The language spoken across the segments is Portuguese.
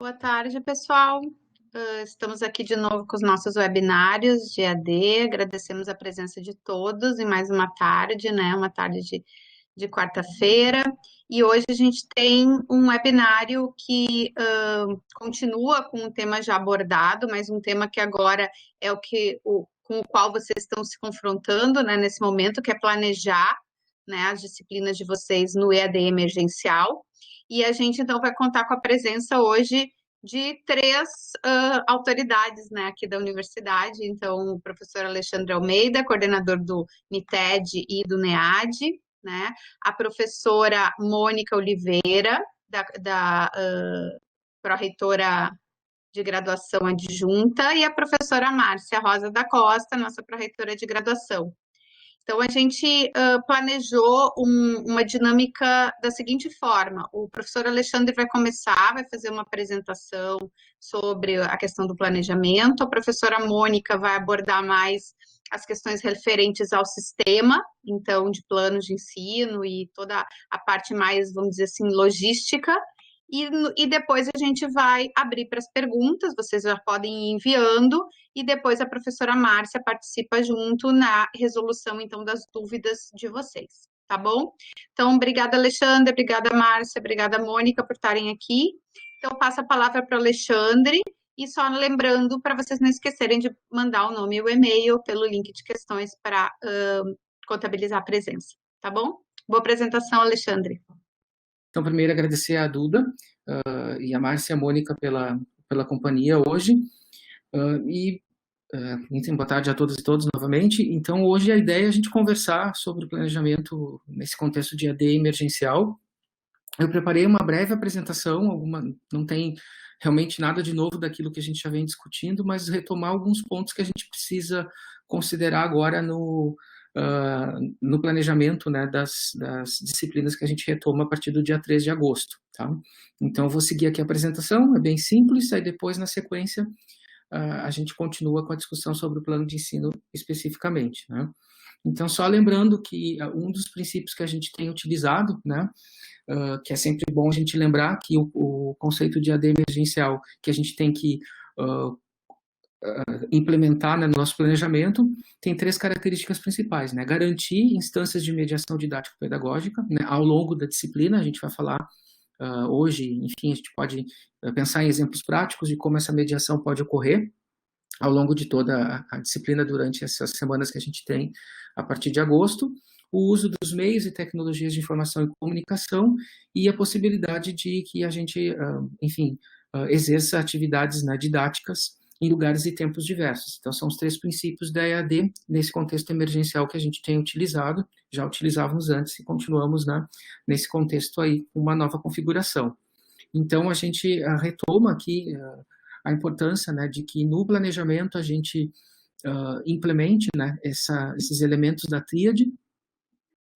Boa tarde, pessoal. Estamos aqui de novo com os nossos webinários de EAD. Agradecemos a presença de todos em mais uma tarde, né? Uma tarde de quarta-feira. E hoje a gente tem um webinário que continua com um tema já abordado, mas um tema que agora é com o qual vocês estão se confrontando, né, nesse momento, que é planejar, né, as disciplinas de vocês no EAD emergencial. E a gente, então, vai contar com a presença hoje de três autoridades, né, aqui da universidade. Então, o professor Alexandre Almeida, coordenador do NITED e do NEAD, né, a professora Mônica Oliveira, da pró-reitora de graduação adjunta, e a professora Márcia Rosa da Costa, nossa pró-reitora de graduação. Então, a gente planejou uma dinâmica da seguinte forma: o professor Alexandre vai começar, vai fazer uma apresentação sobre a questão do planejamento, a professora Mônica vai abordar mais as questões referentes ao sistema, então, de planos de ensino e toda a parte mais, vamos dizer assim, logística. E depois a gente vai abrir para as perguntas, vocês já podem ir enviando, e depois a professora Márcia participa junto na resolução, então, das dúvidas de vocês, tá bom? Então, obrigada, Alexandre, obrigada, Márcia, obrigada, Mônica, por estarem aqui. Então, eu passo a palavra para o Alexandre, e só lembrando, para vocês não esquecerem de mandar o nome e o e-mail pelo link de questões para contabilizar a presença, tá bom? Boa apresentação, Alexandre. Então, primeiro, agradecer a Duda e a Márcia e a Mônica pela companhia hoje. Enfim, boa tarde a todas e todos novamente. Então, hoje a ideia é a gente conversar sobre o planejamento nesse contexto de AD emergencial. Eu preparei uma breve apresentação, não tem realmente nada de novo daquilo que a gente já vem discutindo, mas retomar alguns pontos que a gente precisa considerar agora no planejamento, né, das disciplinas que a gente retoma a partir do dia 3 de agosto. Tá? Então, eu vou seguir aqui a apresentação, é bem simples, aí depois, na sequência, a gente continua com a discussão sobre o plano de ensino especificamente. Né? Então, só lembrando que um dos princípios que a gente tem utilizado, né, que é sempre bom a gente lembrar que o conceito de AD emergencial que a gente tem que implementar, né, no nosso planejamento, tem três características principais, né? Garantir instâncias de mediação didático-pedagógica, né, ao longo da disciplina. A gente vai falar hoje, enfim, a gente pode pensar em exemplos práticos de como essa mediação pode ocorrer ao longo de toda a disciplina durante essas semanas que a gente tem a partir de agosto, o uso dos meios e tecnologias de informação e comunicação e a possibilidade de que a gente, enfim, exerça atividades, né, didáticas em lugares e tempos diversos. Então, são os três princípios da EAD nesse contexto emergencial que a gente tem utilizado, já utilizávamos antes e continuamos, né, nesse contexto aí, com uma nova configuração. Então, a gente retoma aqui a importância, né, de que no planejamento a gente implemente, né, esses elementos da tríade,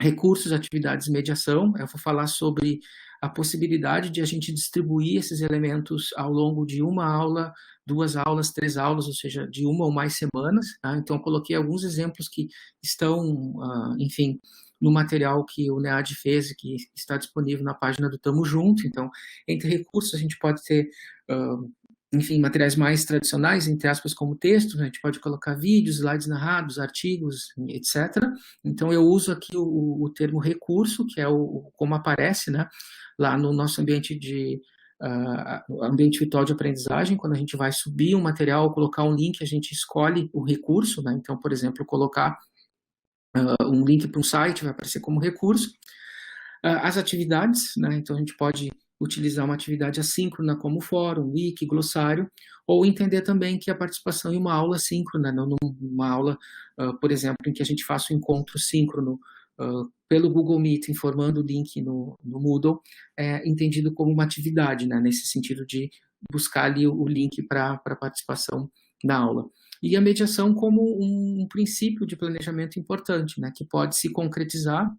recursos, atividades e mediação. Eu vou falar sobre a possibilidade de a gente distribuir esses elementos ao longo de uma aula, 2 aulas, 3 aulas, ou seja, de uma ou mais semanas. Tá? Então, eu coloquei alguns exemplos que estão, enfim, no material que o NEAD fez e que está disponível na página do Tamo Junto. Então, entre recursos, a gente pode ter, enfim, materiais mais tradicionais, entre aspas, como texto, né? A gente pode colocar vídeos, slides narrados, artigos, etc. Então, eu uso aqui o termo recurso, que é como aparece, né, lá no nosso ambiente ambiente virtual de aprendizagem. Quando a gente vai subir um material, colocar um link, a gente escolhe o recurso, né? Então, por exemplo, colocar um link para um site vai aparecer como recurso. As atividades, né? Então, a gente pode utilizar uma atividade assíncrona como fórum, wiki, glossário, ou entender também que a participação em uma aula síncrona, numa aula, por exemplo, em que a gente faça um encontro síncrono pelo Google Meet, informando o link no Moodle, é entendido como uma atividade, né, nesse sentido de buscar ali o link para a participação na aula. E a mediação como um princípio de planejamento importante, né, que pode se concretizar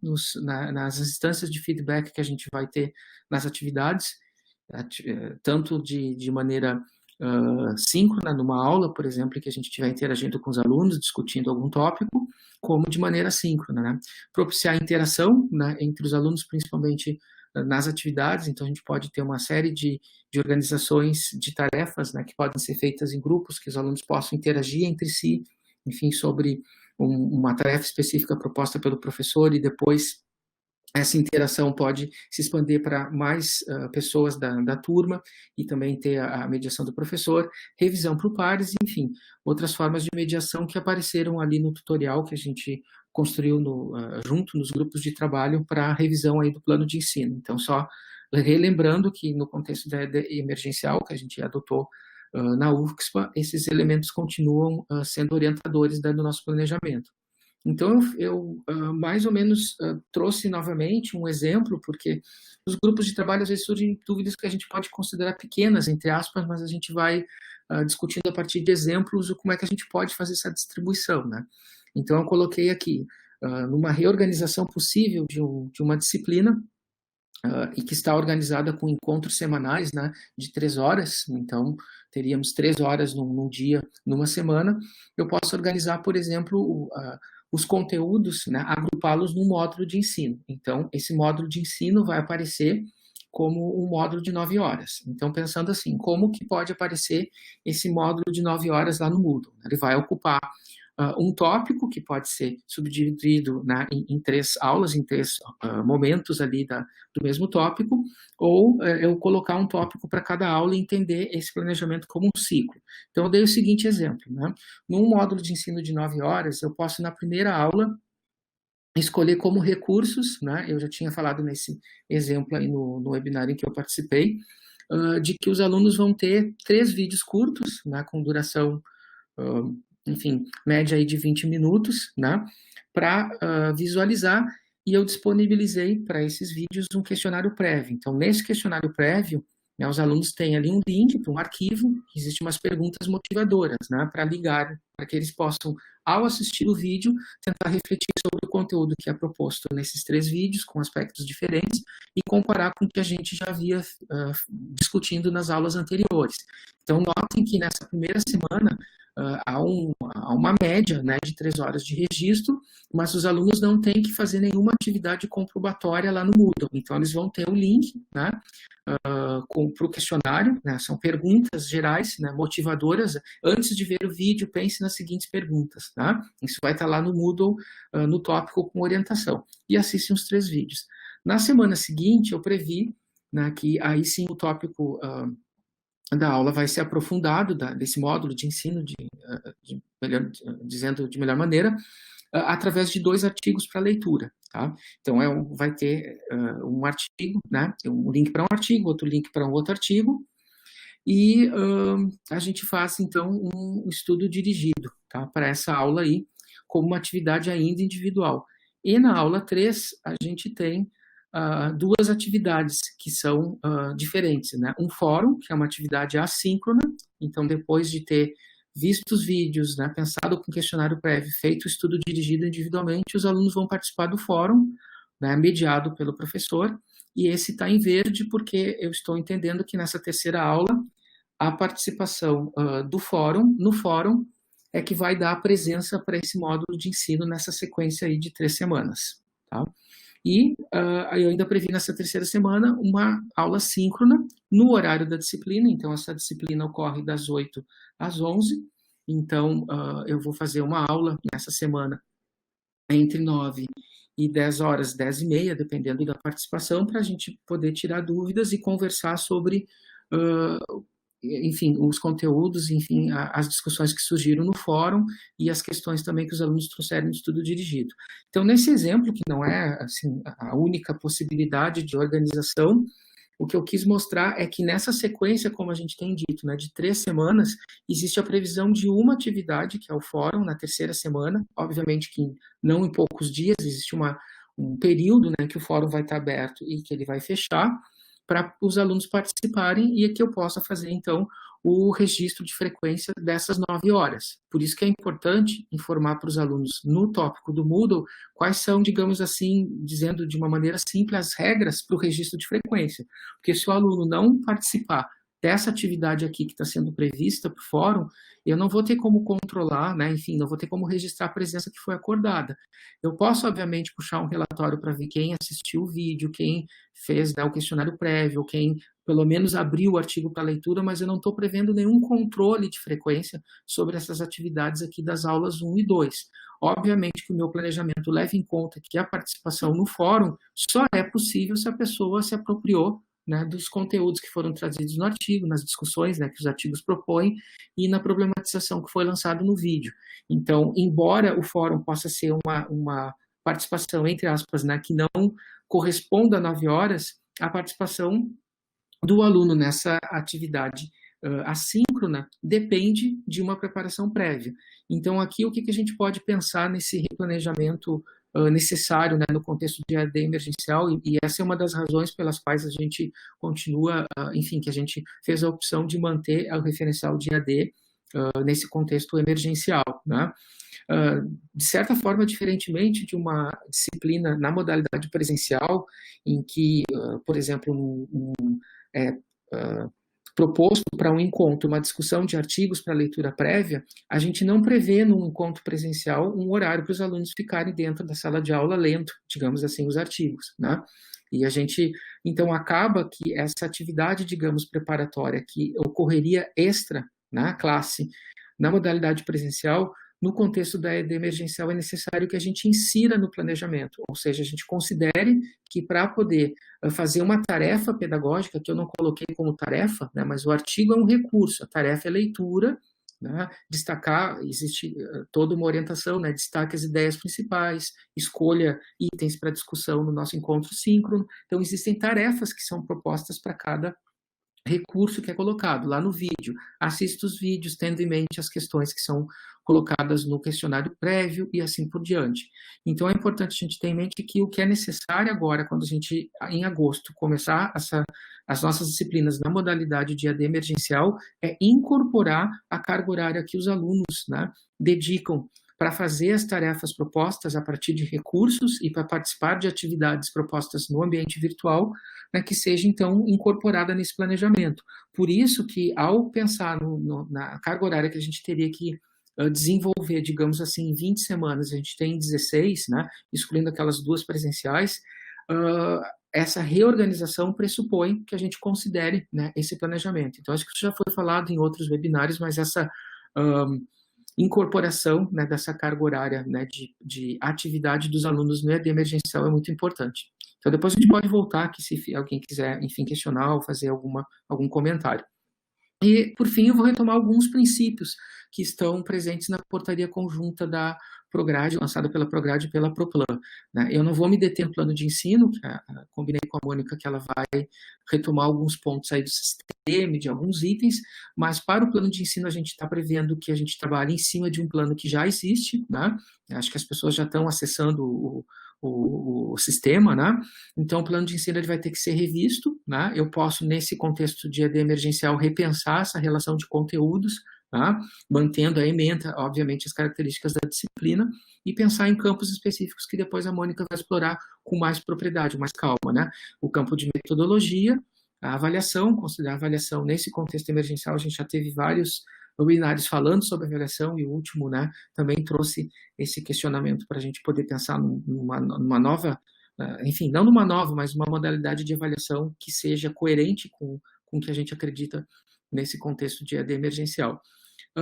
nas instâncias de feedback que a gente vai ter nas atividades, tanto de maneira síncrona, numa aula, por exemplo, que a gente estiver interagindo com os alunos, discutindo algum tópico, como de maneira síncrona, né? Propiciar interação, né, entre os alunos, principalmente nas atividades, então a gente pode ter uma série de organizações de tarefas, né, que podem ser feitas em grupos, que os alunos possam interagir entre si, enfim, sobre uma tarefa específica proposta pelo professor, e depois essa interação pode se expandir para mais pessoas da turma, e também ter a mediação do professor, revisão por pares, enfim, outras formas de mediação que apareceram ali no tutorial que a gente construiu junto nos grupos de trabalho para a revisão aí do plano de ensino. Então, só relembrando que no contexto da emergencial que a gente adotou na UFSPA, esses elementos continuam sendo orientadores do nosso planejamento. Então, eu mais ou menos trouxe novamente um exemplo, porque nos grupos de trabalho às vezes surgem dúvidas que a gente pode considerar pequenas, entre aspas, mas a gente vai discutindo a partir de exemplos como é que a gente pode fazer essa distribuição, né? Então, eu coloquei aqui, numa reorganização possível de uma disciplina, e que está organizada com encontros semanais, né, de 3 horas, então teríamos 3 horas num dia, numa semana, eu posso organizar, por exemplo, os conteúdos, né, agrupá-los num módulo de ensino. Então, esse módulo de ensino vai aparecer como um módulo de 9 horas. Então, pensando assim, como que pode aparecer esse módulo de 9 horas lá no Moodle? Ele vai ocupar um tópico que pode ser subdividido, né, em 3 aulas, em 3 momentos ali do mesmo tópico, ou eu colocar um tópico para cada aula e entender esse planejamento como um ciclo. Então, eu dei o seguinte exemplo, né? Num módulo de ensino de 9 horas, eu posso, na primeira aula, escolher como recursos, né? Eu já tinha falado nesse exemplo aí no webinar em que eu participei, de que os alunos vão ter 3 vídeos curtos, né, com duração enfim, média aí de 20 minutos, né, para visualizar, e eu disponibilizei para esses vídeos um questionário prévio. Então, nesse questionário prévio, né, os alunos têm ali um link para um arquivo, existem umas perguntas motivadoras, né, para ligar, para que eles possam, ao assistir o vídeo, tentar refletir sobre o conteúdo que é proposto nesses 3 vídeos, com aspectos diferentes, e comparar com o que a gente já havia discutindo nas aulas anteriores. Então, notem que nessa primeira semana, há uma média, né, de 3 horas de registro, mas os alunos não têm que fazer nenhuma atividade comprobatória lá no Moodle. Então, eles vão ter o link, né, para o questionário, né, são perguntas gerais, né, motivadoras. Antes de ver o vídeo, pense nas seguintes perguntas. Tá? Isso vai estar lá no Moodle, no tópico com orientação. E assiste os 3 vídeos. Na semana seguinte, eu previ, né, que aí sim o tópico da aula vai ser aprofundado, desse módulo de ensino, dizendo de melhor maneira, através de 2 artigos para leitura. Tá? Então, vai ter um artigo, né, um link para um artigo, outro link para um outro artigo, e a gente faz, então, um estudo dirigido, tá, para essa aula aí, como uma atividade ainda individual. E na aula 3, a gente tem 2 atividades que são diferentes, né? Um fórum, que é uma atividade assíncrona, então depois de ter visto os vídeos, né, pensado com questionário prévio, feito o estudo dirigido individualmente, os alunos vão participar do fórum, né, mediado pelo professor, e esse está em verde porque eu estou entendendo que nessa terceira aula, a participação no fórum é que vai dar a presença para esse módulo de ensino nessa sequência aí de 3 semanas, tá? E eu ainda previ nessa terceira semana uma aula síncrona no horário da disciplina, então essa disciplina ocorre das 8 às 11, então eu vou fazer uma aula nessa semana entre 9 e 10 horas, 10 e meia, dependendo da participação, para a gente poder tirar dúvidas e conversar sobre, enfim, os conteúdos, enfim, as discussões que surgiram no fórum e as questões também que os alunos trouxeram no estudo dirigido. Então, nesse exemplo, que não é assim, a única possibilidade de organização, o que eu quis mostrar é que nessa sequência, como a gente tem dito, né, de 3 semanas, existe a previsão de uma atividade, que é o fórum, na terceira semana, obviamente que não em poucos dias, existe um período, né, que o fórum vai estar aberto e que ele vai fechar, para os alunos participarem e que eu possa fazer, então, o registro de frequência dessas 9 horas. Por isso que é importante informar para os alunos no tópico do Moodle quais são, digamos assim, dizendo de uma maneira simples, as regras para o registro de frequência. Porque se o aluno não participar dessa atividade aqui que está sendo prevista para o fórum, eu não vou ter como controlar, né? Enfim, não vou ter como registrar a presença que foi acordada. Eu posso, obviamente, puxar um relatório para ver quem assistiu o vídeo, quem fez, né, o questionário prévio, quem pelo menos abriu o artigo para leitura, mas eu não estou prevendo nenhum controle de frequência sobre essas atividades aqui das aulas 1 e 2. Obviamente que o meu planejamento leva em conta que a participação no fórum só é possível se a pessoa se apropriou, né, dos conteúdos que foram trazidos no artigo, nas discussões, né, que os artigos propõem e na problematização que foi lançado no vídeo. Então, embora o fórum possa ser uma participação, entre aspas, né, que não corresponda a 9 horas, a participação do aluno nessa atividade assíncrona depende de uma preparação prévia. Então, aqui, o que a gente pode pensar nesse replanejamento necessário, né, no contexto de EAD emergencial, e essa é uma das razões pelas quais a gente continua, enfim, que a gente fez a opção de manter o referencial de EAD nesse contexto emergencial, né? De certa forma, diferentemente de uma disciplina na modalidade presencial, em que, por exemplo, proposto para um encontro, uma discussão de artigos para leitura prévia, a gente não prevê num encontro presencial um horário para os alunos ficarem dentro da sala de aula lendo, digamos assim, os artigos, né? E a gente, então, acaba que essa atividade, digamos, preparatória que ocorreria extra na classe, na modalidade presencial, no contexto da EAD emergencial é necessário que a gente insira no planejamento, ou seja, a gente considere que para poder fazer uma tarefa pedagógica, que eu não coloquei como tarefa, né, mas o artigo é um recurso, a tarefa é leitura, né, destacar, existe toda uma orientação, né, destaque as ideias principais, escolha itens para discussão no nosso encontro síncrono, então existem tarefas que são propostas para cada recurso que é colocado lá no vídeo. Assista os vídeos tendo em mente as questões que são colocadas no questionário prévio e assim por diante. Então é importante a gente ter em mente que o que é necessário agora, quando a gente, em agosto, começar as nossas disciplinas na modalidade de EAD emergencial, é incorporar a carga horária que os alunos, né, dedicam para fazer as tarefas propostas a partir de recursos e para participar de atividades propostas no ambiente virtual, né, que seja, então, incorporada nesse planejamento. Por isso que, ao pensar na carga horária que a gente teria que desenvolver, digamos assim, em 20 semanas, a gente tem 16, né, excluindo aquelas 2 presenciais, essa reorganização pressupõe que a gente considere, né, esse planejamento. Então, acho que isso já foi falado em outros webinários, mas essa incorporação, né, dessa carga horária, né, de atividade dos alunos no EAD emergencial é muito importante. Então, depois a gente pode voltar aqui se alguém quiser, enfim, questionar ou fazer algum comentário. E, por fim, eu vou retomar alguns princípios que estão presentes na portaria conjunta da Prograde, lançada pela Prograde e pela Proplan, né? Eu não vou me deter no plano de ensino, combinei com a Mônica que ela vai retomar alguns pontos aí do sistema, de alguns itens, mas para o plano de ensino a gente está prevendo que a gente trabalhe em cima de um plano que já existe, né? Acho que as pessoas já estão acessando o sistema, né? Então o plano de ensino ele vai ter que ser revisto, né? Eu posso, nesse contexto de EAD emergencial, repensar essa relação de conteúdos, tá? Mantendo a ementa, obviamente, as características da disciplina e pensar em campos específicos que depois a Mônica vai explorar com mais propriedade, mais calma, né? O campo de metodologia, a avaliação, considerar a avaliação nesse contexto emergencial, a gente já teve vários webinários falando sobre avaliação e o último, né, também trouxe esse questionamento para a gente poder pensar numa nova, enfim, não numa nova, mas uma modalidade de avaliação que seja coerente com o que a gente acredita nesse contexto de EAD emergencial.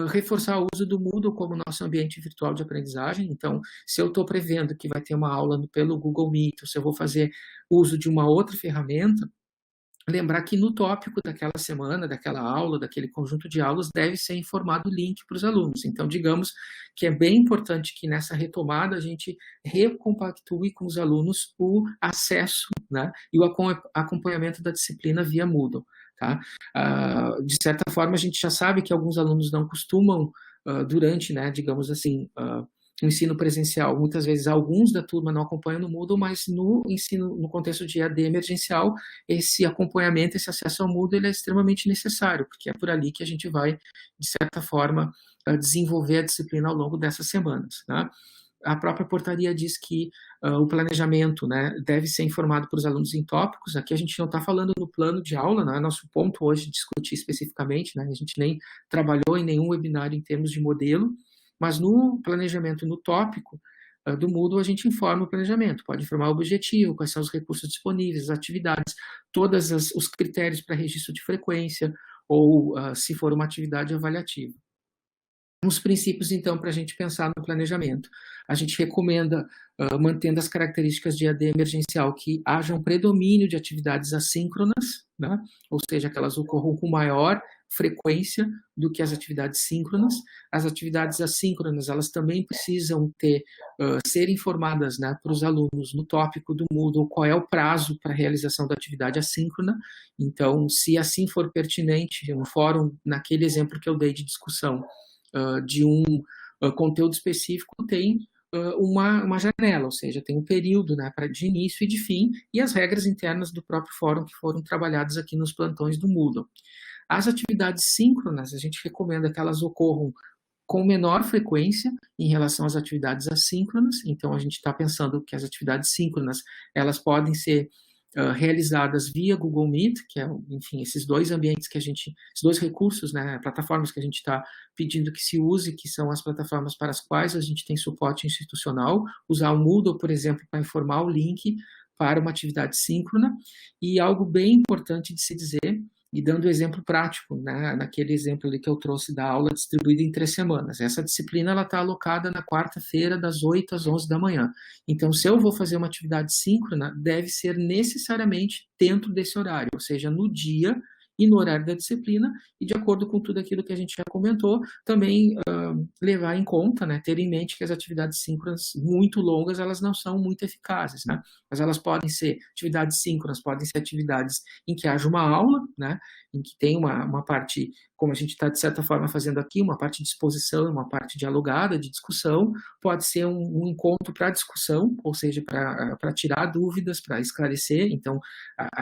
Reforçar o uso do Moodle como nosso ambiente virtual de aprendizagem. Então, se eu estou prevendo que vai ter uma aula pelo Google Meet, ou se eu vou fazer uso de uma outra ferramenta, lembrar que no tópico daquela semana, daquela aula, daquele conjunto de aulas, deve ser informado o link para os alunos. Então, digamos que é bem importante que nessa retomada a gente recompactue com os alunos o acesso, né, e o acompanhamento da disciplina via Moodle. Tá? De certa forma, a gente já sabe que alguns alunos não costumam, durante, né, digamos assim, o ensino presencial, muitas vezes alguns da turma não acompanham no Moodle, mas no ensino, no contexto de EAD emergencial, esse acompanhamento, esse acesso ao Moodle, ele é extremamente necessário, porque é por ali que a gente vai, de certa forma, desenvolver a disciplina ao longo dessas semanas, né? a própria portaria diz que o planejamento, né, deve ser informado para os alunos em tópicos. Aqui a gente não está falando no plano de aula, não é nosso ponto hoje discutir especificamente, né, a gente nem trabalhou em nenhum webinário em termos de modelo, mas no planejamento, no tópico do Moodle, a gente informa o planejamento, pode informar o objetivo, quais são os recursos disponíveis, as atividades, todos os critérios para registro de frequência, ou se for uma atividade avaliativa. Uns princípios, então, para a gente pensar no planejamento. A gente recomenda, mantendo as características de EAD emergencial, que haja um predomínio de atividades assíncronas, né? Ou seja, que elas ocorram com maior frequência do que as atividades síncronas. As atividades assíncronas, elas também precisam ser informadas, né, para os alunos no tópico do Moodle qual é o prazo para a realização da atividade assíncrona. Então, se assim for pertinente, um fórum, naquele exemplo que eu dei de discussão, de um conteúdo específico, tem uma janela, ou seja, tem um período, né, de início e de fim, e as regras internas do próprio fórum que foram trabalhadas aqui nos plantões do Moodle. As atividades síncronas, a gente recomenda que elas ocorram com menor frequência em relação às atividades assíncronas. Então, a gente está pensando que as atividades síncronas, elas podem ser realizadas via Google Meet, que é, enfim, esses dois ambientes que esses dois recursos, né, plataformas que a gente está pedindo que se use, que são as plataformas para as quais a gente tem suporte institucional, usar o Moodle, por exemplo, para informar o link para uma atividade síncrona, e algo bem importante de se dizer, e dando exemplo prático, né, naquele exemplo ali que eu trouxe da aula distribuída em 3 semanas. Essa disciplina está alocada na quarta-feira, das 8 às 11 da manhã. Então, se eu vou fazer uma atividade síncrona, deve ser necessariamente dentro desse horário, ou seja, no dia e no horário da disciplina, e de acordo com tudo aquilo que a gente já comentou, também levar em conta, né, ter em mente que as atividades síncronas muito longas, elas não são muito eficazes, né, mas elas podem ser, atividades síncronas podem ser atividades em que haja uma aula, né, em que tem uma parte, como a gente está de certa forma fazendo aqui, uma parte de exposição, uma parte dialogada, de discussão, pode ser um encontro para discussão, ou seja, para tirar dúvidas, para esclarecer. Então,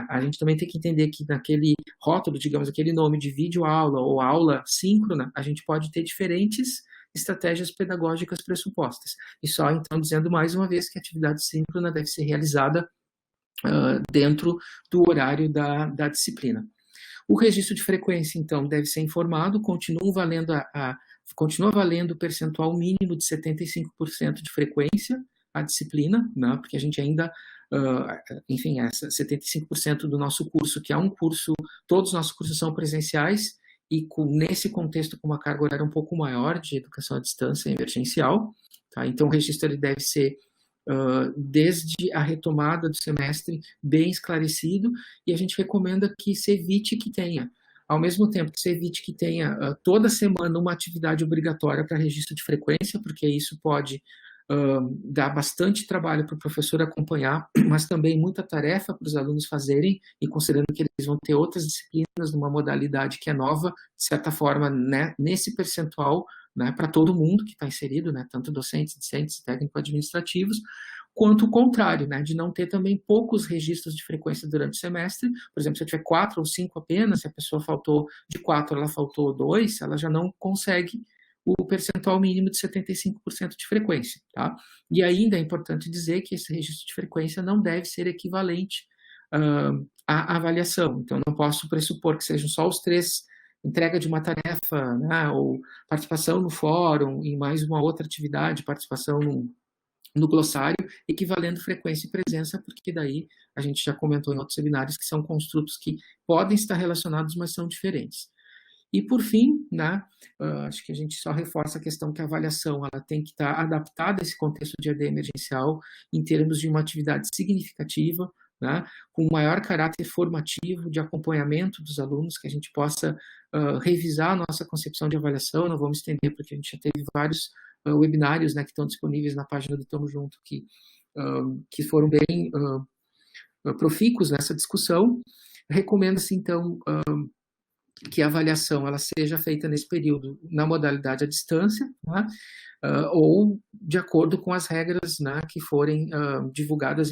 a gente também tem que entender que naquele rótulo, digamos, aquele nome de vídeo aula ou aula síncrona, a gente pode ter diferentes estratégias pedagógicas pressupostas. E só, então, dizendo mais uma vez que a atividade síncrona deve ser realizada dentro do horário da disciplina. O registro de frequência, então, deve ser informado, continua valendo o percentual mínimo de 75% de frequência a disciplina, né, porque a gente ainda, enfim, 75% do nosso curso, que é um curso, todos os nossos cursos são presenciais, e nesse contexto com uma carga horária um pouco maior de educação à distância emergencial, tá? Então o registro ele deve ser desde a retomada do semestre bem esclarecido, e a gente recomenda que se evite que tenha, ao mesmo tempo que se evite que tenha toda semana uma atividade obrigatória para registro de frequência, porque isso pode dar bastante trabalho para o professor acompanhar, mas também muita tarefa para os alunos fazerem, e considerando que eles vão ter outras disciplinas numa modalidade que é nova, de certa forma, né, nesse percentual, né, para todo mundo que está inserido, né, tanto docentes, discentes, técnico-administrativos, quanto o contrário, né, de não ter também poucos registros de frequência durante o semestre. Por exemplo, se eu tiver 4 ou 5 apenas, se a pessoa faltou de 4, ela faltou 2, ela já não consegue o percentual mínimo de 75% de frequência, tá? E ainda é importante dizer que esse registro de frequência não deve ser equivalente à avaliação. Então, não posso pressupor que sejam só os 3, entrega de uma tarefa, né, ou participação no fórum e mais uma outra atividade, participação no glossário, equivalendo frequência e presença, porque daí a gente já comentou em outros seminários que são construtos que podem estar relacionados, mas são diferentes. E, por fim, né, acho que a gente só reforça a questão que a avaliação ela tem que estar adaptada a esse contexto de EAD emergencial em termos de uma atividade significativa, né, com maior caráter formativo, de acompanhamento dos alunos, que a gente possa revisar a nossa concepção de avaliação. Não vamos estender, porque a gente já teve vários webinários, né, que estão disponíveis na página do Tamo Junto, que foram bem profícuos nessa discussão. Recomenda-se, então, que a avaliação ela seja feita nesse período na modalidade à distância, né, ou de acordo com as regras, né, que forem divulgadas,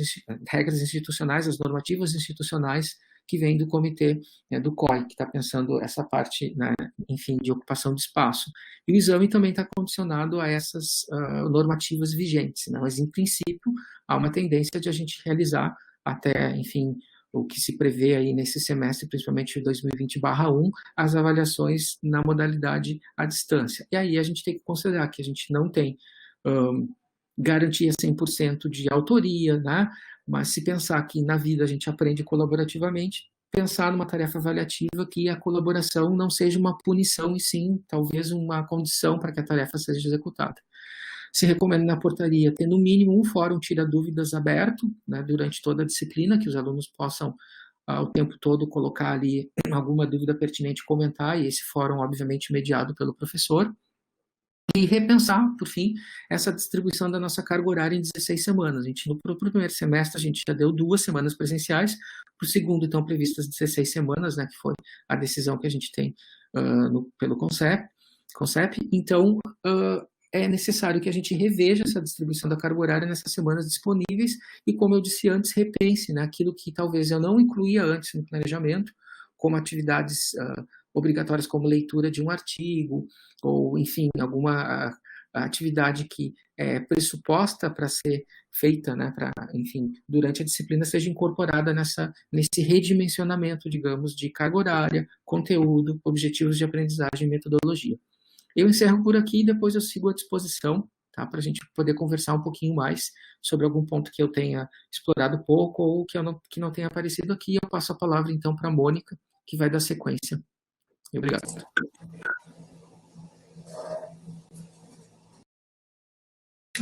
regras institucionais, as normativas institucionais que vem do comitê, né, do COI, que está pensando essa parte, né, enfim, de ocupação de espaço. E o exame também está condicionado a essas normativas vigentes, né, mas, em princípio, há uma tendência de a gente realizar até, enfim, o que se prevê aí nesse semestre, principalmente 2020/1, as avaliações na modalidade à distância. E aí a gente tem que considerar que a gente não tem garantia 100% de autoria, né? Mas se pensar que na vida a gente aprende colaborativamente, pensar numa tarefa avaliativa que a colaboração não seja uma punição, e sim, talvez, uma condição para que a tarefa seja executada. Se recomenda na portaria ter, no mínimo, um fórum tira-dúvidas aberto, né, durante toda a disciplina, que os alunos possam, o tempo todo, colocar ali alguma dúvida pertinente, comentar, e esse fórum, obviamente, mediado pelo professor. E repensar, por fim, essa distribuição da nossa carga horária em 16 semanas. A gente, no primeiro semestre, a gente já deu 2 semanas presenciais, para o segundo estão previstas 16 semanas, né, que foi a decisão que a gente tem pelo CONCEP. Então, é necessário que a gente reveja essa distribuição da carga horária nessas semanas disponíveis e, como eu disse antes, repense, né, aquilo que talvez eu não incluía antes no planejamento, como atividades obrigatórias como leitura de um artigo, ou, enfim, alguma atividade que é pressuposta para ser feita, né, enfim, durante a disciplina, seja incorporada nesse redimensionamento, digamos, de carga horária, conteúdo, objetivos de aprendizagem e metodologia. Eu encerro por aqui e depois eu sigo à disposição, tá, para a gente poder conversar um pouquinho mais sobre algum ponto que eu tenha explorado pouco ou que não tenha aparecido aqui. Eu passo a palavra, então, para a Mônica, que vai dar sequência. Obrigado.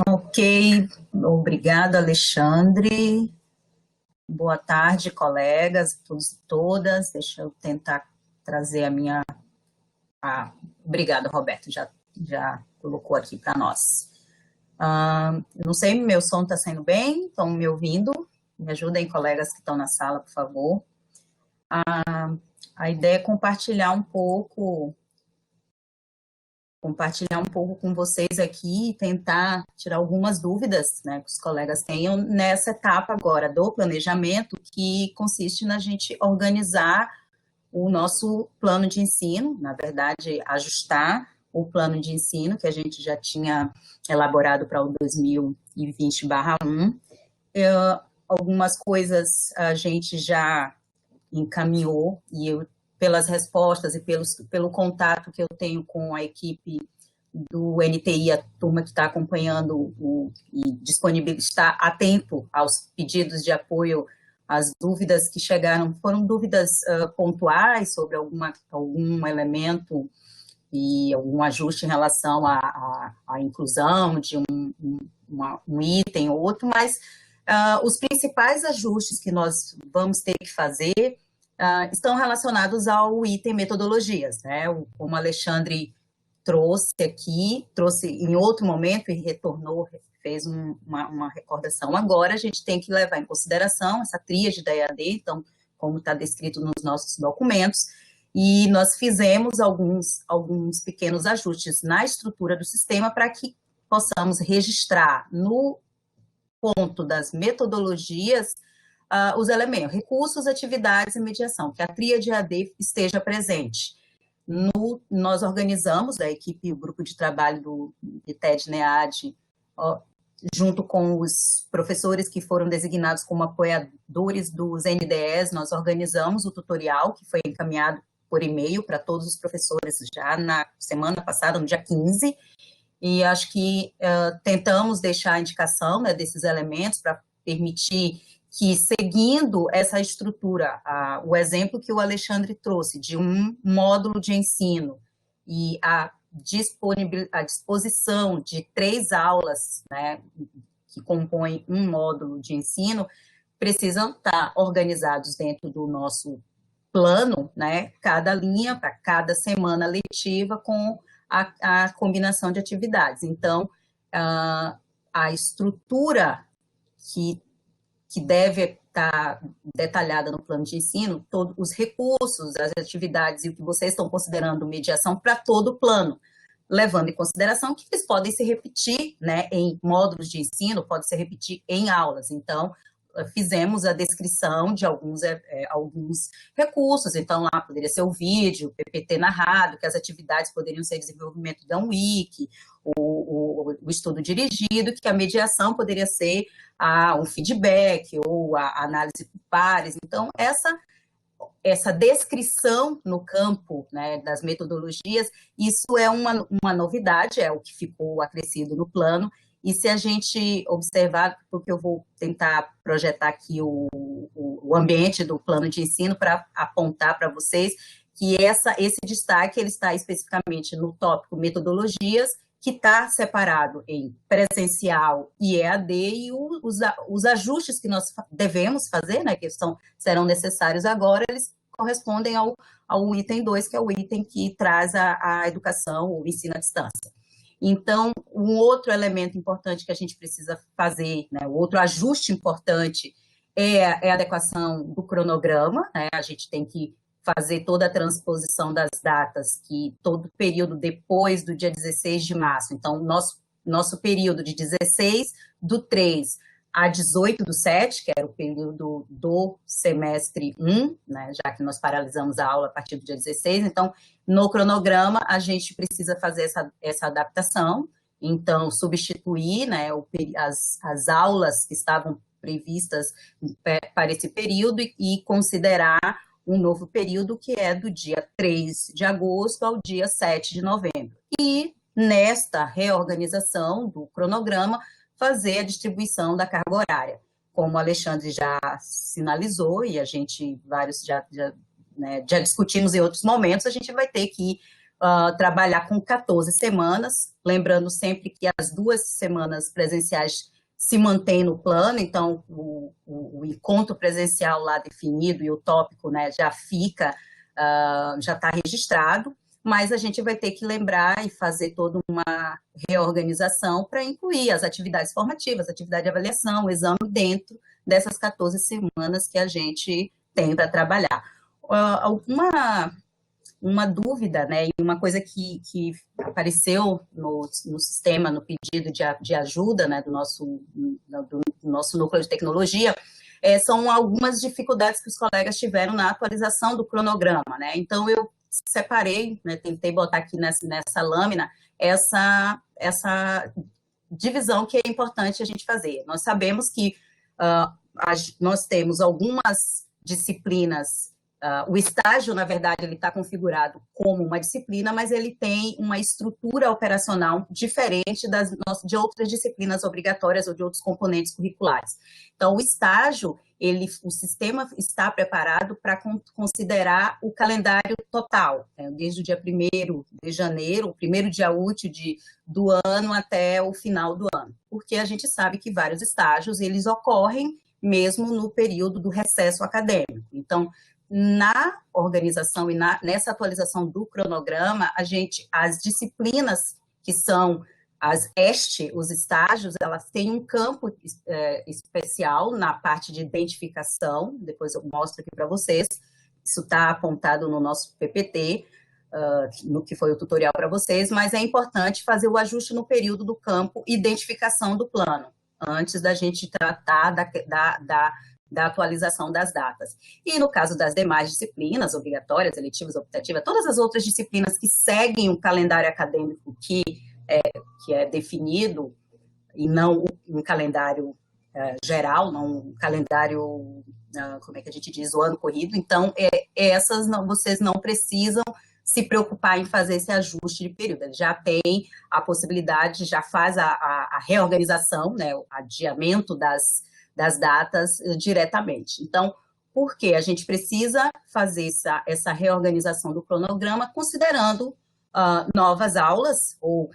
Ok, obrigado, Alexandre. Boa tarde, colegas, todos e todas. Deixa eu tentar trazer a minha... obrigado, Roberto, já colocou aqui para nós. Não sei, meu som está saindo bem? Estão me ouvindo? Me ajudem, colegas que estão na sala, por favor. A ideia é compartilhar um pouco com vocês aqui e tentar tirar algumas dúvidas, né, que os colegas tenham nessa etapa agora do planejamento, que consiste na gente organizar o nosso plano de ensino, na verdade, ajustar o plano de ensino que a gente já tinha elaborado para o 2020/1. Algumas coisas a gente já encaminhou, e eu, pelas respostas e pelo contato que eu tenho com a equipe do NTI, a turma que está acompanhando e está atento aos pedidos de apoio, as dúvidas que chegaram foram dúvidas pontuais sobre algum elemento e algum ajuste em relação à inclusão de um item ou outro, mas os principais ajustes que nós vamos ter que fazer estão relacionados ao item metodologias, né? Como o Alexandre trouxe em outro momento e retornou, fez uma recordação. Agora a gente tem que levar em consideração essa tríade da EAD, então, como está descrito nos nossos documentos, e nós fizemos alguns pequenos ajustes na estrutura do sistema para que possamos registrar no ponto das metodologias os elementos, recursos, atividades e mediação, que a tríade EAD esteja presente. Nós organizamos, a equipe, o grupo de trabalho do ITED-NEAD, junto com os professores que foram designados como apoiadores dos NDEs, nós organizamos o tutorial, que foi encaminhado por e-mail para todos os professores já na semana passada, no dia 15, e acho que tentamos deixar a indicação, né, desses elementos para permitir que, seguindo essa estrutura, o exemplo que o Alexandre trouxe de um módulo de ensino e a disposição de 3 aulas, né, que compõem um módulo de ensino, precisam estar organizados dentro do nosso plano, né, cada linha, para cada semana letiva, com a combinação de atividades. Então, a estrutura que deve estar detalhada no plano de ensino, todos os recursos, as atividades e o que vocês estão considerando mediação para todo o plano, levando em consideração que eles podem se repetir, né, em módulos de ensino, pode se repetir em aulas. Então, fizemos a descrição de alguns recursos, então lá poderia ser o vídeo, o PPT narrado, que as atividades poderiam ser desenvolvimento da wiki, o estudo dirigido, que a mediação poderia ser um feedback ou a análise por pares. Então, essa descrição no campo, né, das metodologias, isso é uma novidade, é o que ficou acrescido no plano. E se a gente observar, porque eu vou tentar projetar aqui o ambiente do plano de ensino para apontar para vocês que esse destaque ele está especificamente no tópico metodologias, que está separado em presencial e EAD, e os ajustes que nós devemos fazer, né, que serão necessários agora, eles correspondem ao item 2, que é o item que traz a educação, o ensino à distância. Então, um outro elemento importante que a gente precisa fazer, né, o outro ajuste importante é a adequação do cronograma, né, a gente tem que fazer toda a transposição das datas, que todo período depois do dia 16 de março, então, nosso período de 16/3 a 18/7, que era o período do semestre 1, né, já que nós paralisamos a aula a partir do dia 16, então, no cronograma, a gente precisa fazer essa adaptação, então, substituir, né, as aulas que estavam previstas para esse período e considerar um novo período que é do dia 3 de agosto ao dia 7 de novembro. E, nesta reorganização do cronograma, fazer a distribuição da carga horária. Como o Alexandre já sinalizou, e a gente, já discutimos em outros momentos, a gente vai ter que trabalhar com 14 semanas, lembrando sempre que as 2 semanas presenciais se mantêm no plano, então o encontro presencial lá definido e o tópico, né, já está registrado, mas a gente vai ter que lembrar e fazer toda uma reorganização para incluir as atividades formativas, atividade de avaliação, o exame dentro dessas 14 semanas que a gente tem para trabalhar. Uma dúvida, né, e uma coisa que apareceu no sistema, no pedido de ajuda, né, do nosso núcleo de tecnologia, são algumas dificuldades que os colegas tiveram na atualização do cronograma, né, então eu separei, né, tentei botar aqui nessa lâmina essa divisão que é importante a gente fazer. Nós sabemos que nós temos algumas disciplinas. O estágio, na verdade, ele está configurado como uma disciplina, mas ele tem uma estrutura operacional diferente de outras disciplinas obrigatórias ou de outros componentes curriculares. Então, o estágio, o sistema está preparado para considerar o calendário total, né, desde o dia 1º de janeiro, o primeiro dia útil do ano até o final do ano, porque a gente sabe que vários estágios, eles ocorrem mesmo no período do recesso acadêmico. Então, na organização e nessa atualização do cronograma, as disciplinas que são os estágios, elas têm um campo especial na parte de identificação, depois eu mostro aqui para vocês, isso está apontado no nosso PPT, no que foi o tutorial para vocês, mas é importante fazer o ajuste no período do campo identificação do plano, antes da gente tratar da atualização das datas. E no caso das demais disciplinas, obrigatórias, eletivas, optativas, todas as outras disciplinas que seguem o calendário acadêmico que é definido, e não um calendário geral, não um calendário, como é que a gente diz, o ano corrido, então vocês não precisam se preocupar em fazer esse ajuste de período. Ele já tem a possibilidade, já faz a reorganização, né, o adiamento das datas diretamente. Então, por que a gente precisa fazer essa reorganização do cronograma, considerando novas aulas ou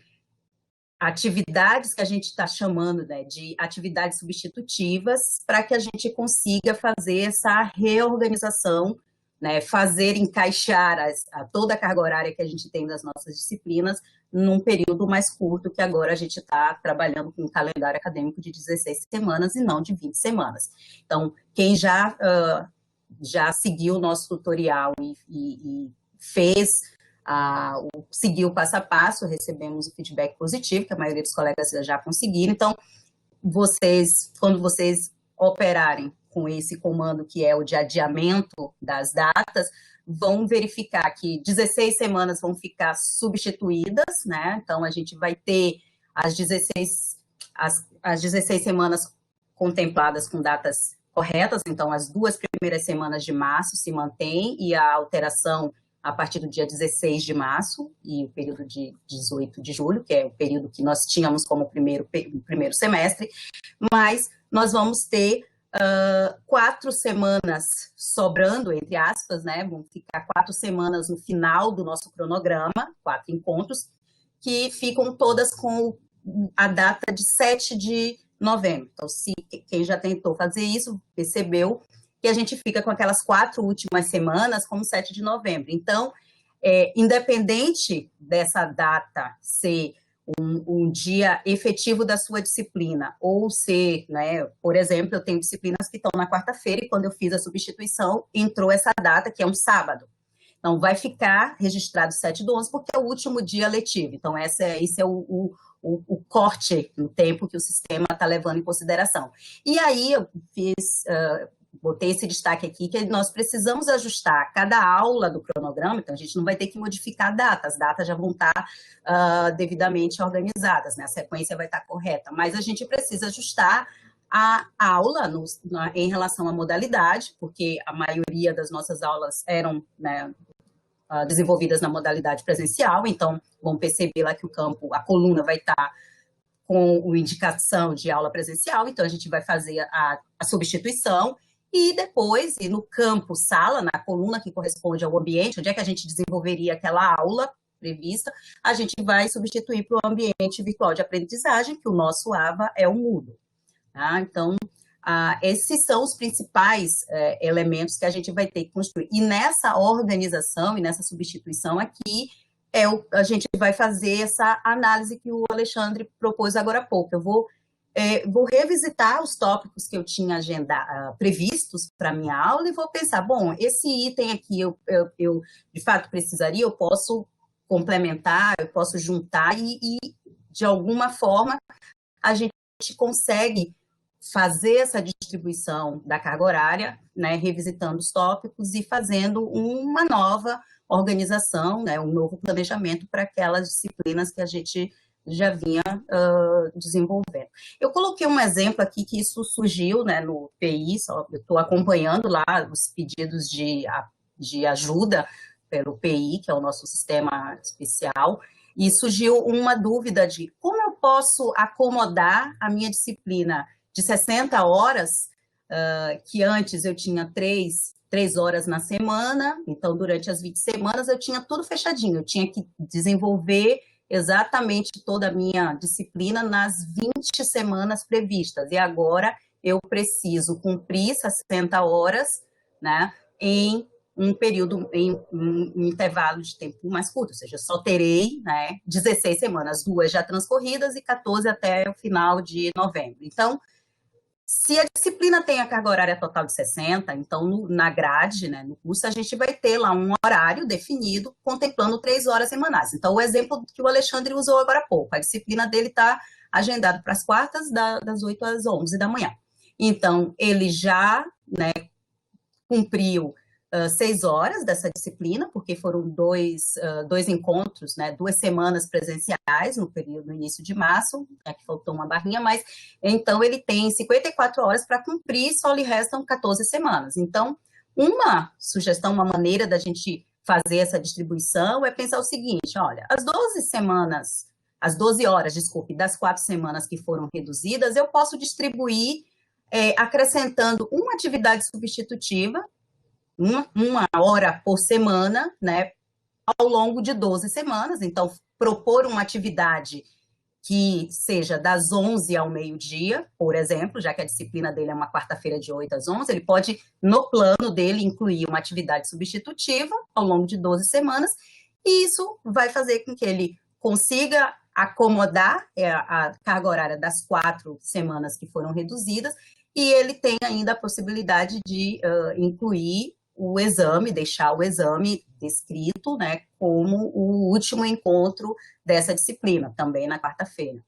atividades que a gente está chamando, né, de atividades substitutivas, para que a gente consiga fazer essa reorganização, né, fazer encaixar toda a carga horária que a gente tem das nossas disciplinas num período mais curto, que agora a gente está trabalhando com um calendário acadêmico de 16 semanas e não de 20 semanas. Então, quem já seguiu o nosso tutorial e seguiu o passo a passo, recebemos o feedback positivo, que a maioria dos colegas já conseguiram. Então, quando vocês operarem com esse comando, que é o de adiamento das datas, vão verificar que 16 semanas vão ficar substituídas, né? Então, a gente vai ter as 16 semanas contempladas com datas corretas, então as 2 primeiras semanas de março se mantém e a alteração a partir do dia 16 de março e o período de 18 de julho, que é o período que nós tínhamos como primeiro semestre, mas nós vamos ter 4 semanas sobrando, entre aspas, né? Vão ficar 4 semanas no final do nosso cronograma, 4 encontros, que ficam todas com a data de 7 de novembro. Então, se quem já tentou fazer isso, percebeu que a gente fica com aquelas 4 últimas semanas como 7 de novembro. Então, independente dessa data ser um dia efetivo da sua disciplina, ou ser, né, por exemplo, eu tenho disciplinas que estão na quarta-feira e quando eu fiz a substituição, entrou essa data, que é um sábado. Então, vai ficar registrado 7/11 porque é o último dia letivo. Então, esse é o corte no tempo que o sistema está levando em consideração. E aí, eu botei esse destaque aqui, que nós precisamos ajustar cada aula do cronograma, então a gente não vai ter que modificar a data, as datas já vão estar devidamente organizadas, né? A sequência vai estar correta, mas a gente precisa ajustar a aula em relação à modalidade, porque a maioria das nossas aulas eram, né, desenvolvidas na modalidade presencial, então vão perceber lá que a coluna vai estar com a indicação de aula presencial, então a gente vai fazer a substituição. E depois, no campo sala, na coluna que corresponde ao ambiente, onde é que a gente desenvolveria aquela aula prevista, a gente vai substituir para o ambiente virtual de aprendizagem, que o nosso AVA é o Moodle. Tá? Então, esses são os principais elementos que a gente vai ter que construir. E nessa organização e nessa substituição aqui, a gente vai fazer essa análise que o Alexandre propôs agora há pouco. Eu vou revisitar os tópicos que eu tinha previstos para a minha aula e vou pensar, bom, esse item aqui eu de fato precisaria, eu posso complementar, eu posso juntar e de alguma forma a gente consegue fazer essa distribuição da carga horária, né, revisitando os tópicos e fazendo uma nova organização, né, um novo planejamento para aquelas disciplinas que a gente já vinha desenvolvendo. Eu coloquei um exemplo aqui que isso surgiu, né, no PI, eu estou acompanhando lá os pedidos de ajuda pelo PI, que é o nosso sistema especial, e surgiu uma dúvida de como eu posso acomodar a minha disciplina de 60 horas, que antes eu tinha 3 horas na semana, então durante as 20 semanas eu tinha tudo fechadinho, eu tinha que desenvolver exatamente toda a minha disciplina nas 20 semanas previstas, e agora eu preciso cumprir 60 horas, né, em um período, em um intervalo de tempo mais curto, ou seja, só terei, né, 16 semanas, 2 já transcorridas e 14 até o final de novembro. Então, se a disciplina tem a carga horária total de 60, então na grade, né, no curso, a gente vai ter lá um horário definido, contemplando 3 horas semanais. Então, o exemplo que o Alexandre usou agora há pouco, a disciplina dele está agendada para as quartas, das 8 às 11 da manhã. Então, ele já, né, cumpriu 6 horas dessa disciplina, porque foram dois encontros, né, 2 semanas presenciais no início de março, que faltou uma barrinha, mas então ele tem 54 horas para cumprir, só lhe restam 14 semanas. Então, uma sugestão, uma maneira da gente fazer essa distribuição é pensar o seguinte, olha, as 12 horas, desculpe, das 4 semanas que foram reduzidas, eu posso distribuir acrescentando uma atividade substitutiva, uma hora por semana, né, ao longo de 12 semanas. Então, propor uma atividade que seja das 11 ao meio-dia, por exemplo, já que a disciplina dele é uma quarta-feira de 8 às 11, ele pode, no plano dele, incluir uma atividade substitutiva ao longo de 12 semanas, e isso vai fazer com que ele consiga acomodar a carga horária das 4 semanas que foram reduzidas, e ele tem ainda a possibilidade de incluir o exame, deixar o exame descrito, né, como o último encontro dessa disciplina, também na quarta-feira.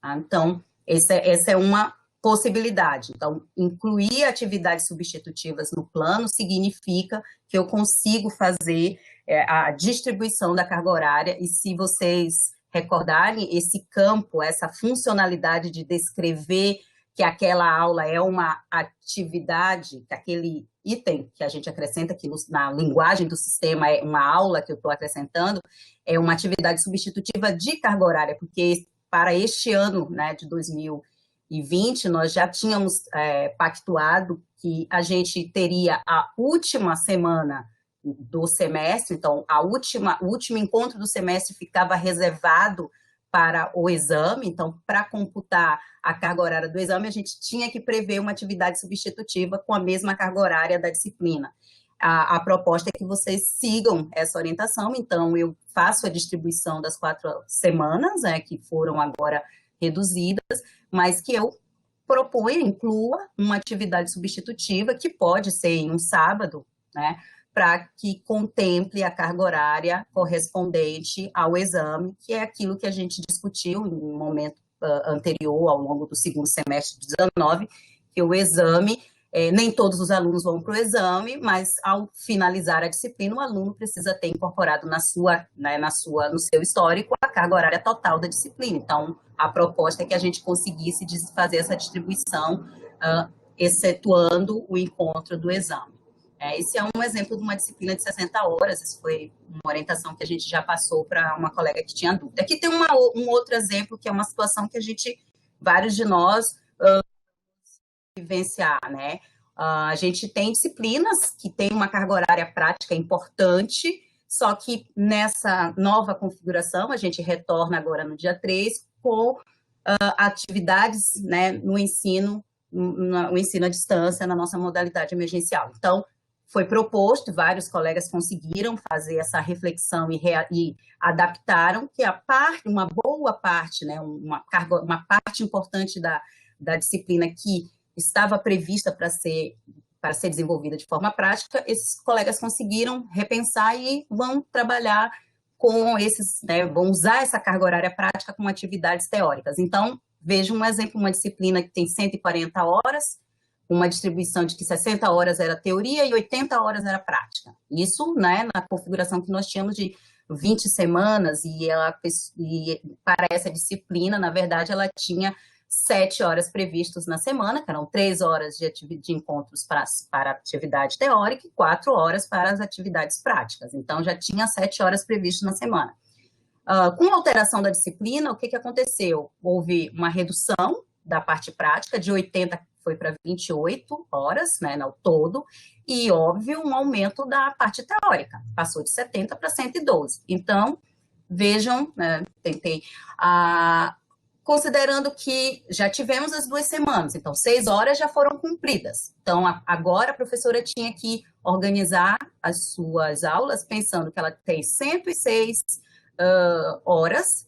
Tá? Então, essa é uma possibilidade. Então, incluir atividades substitutivas no plano significa que eu consigo fazer a distribuição da carga horária, e se vocês recordarem, esse campo, essa funcionalidade de descrever que aquela aula é uma atividade, que aquele item que a gente acrescenta aqui na linguagem do sistema é uma aula que eu estou acrescentando, é uma atividade substitutiva de carga horária, porque para este ano, né, de 2020, nós já tínhamos pactuado que a gente teria a última semana do semestre, então o último encontro do semestre ficava reservado para o exame, então para computar a carga horária do exame, a gente tinha que prever uma atividade substitutiva com a mesma carga horária da disciplina. A proposta é que vocês sigam essa orientação, então eu faço a distribuição das 4 semanas, que foram agora reduzidas, mas que eu proponho, inclua uma atividade substitutiva, que pode ser em um sábado, né, para que contemple a carga horária correspondente ao exame, que é aquilo que a gente discutiu em um momento anterior, ao longo do segundo semestre de 19, que o exame, nem todos os alunos vão para o exame, mas ao finalizar a disciplina, o aluno precisa ter incorporado no seu histórico a carga horária total da disciplina. Então, a proposta é que a gente conseguisse fazer essa distribuição, excetuando o encontro do exame. Esse é um exemplo de uma disciplina de 60 horas, isso foi uma orientação que a gente já passou para uma colega que tinha dúvida. Aqui tem um outro exemplo, que é uma situação que vários de nós, vivenciar, né? A gente tem disciplinas que têm uma carga horária prática importante, só que nessa nova configuração, a gente retorna agora no dia 3 com atividades, né, no ensino à distância, na nossa modalidade emergencial. Então, foi proposto, vários colegas conseguiram fazer essa reflexão e adaptaram que uma boa parte, né, uma parte importante da disciplina que estava prevista para ser desenvolvida de forma prática, esses colegas conseguiram repensar e vão trabalhar com esses, né, vão usar essa carga horária prática com atividades teóricas. Então, veja um exemplo, uma disciplina que tem 140 horas, uma distribuição de que 60 horas era teoria e 80 horas era prática. Isso, né, na configuração que nós tínhamos de 20 semanas, e para essa disciplina, na verdade, ela tinha 7 horas previstas na semana, que eram 3 horas de encontros para atividade teórica e 4 horas para as atividades práticas. Então, já tinha 7 horas previstas na semana. Com a alteração da disciplina, o que aconteceu? Houve uma redução da parte prática, de 80 foi para 28 horas, né, no todo, e, óbvio, um aumento da parte teórica, passou de 70 para 112. Então, vejam, né, considerando que já tivemos as 2 semanas, então 6 horas já foram cumpridas. Então, agora a professora tinha que organizar as suas aulas pensando que ela tem 106 horas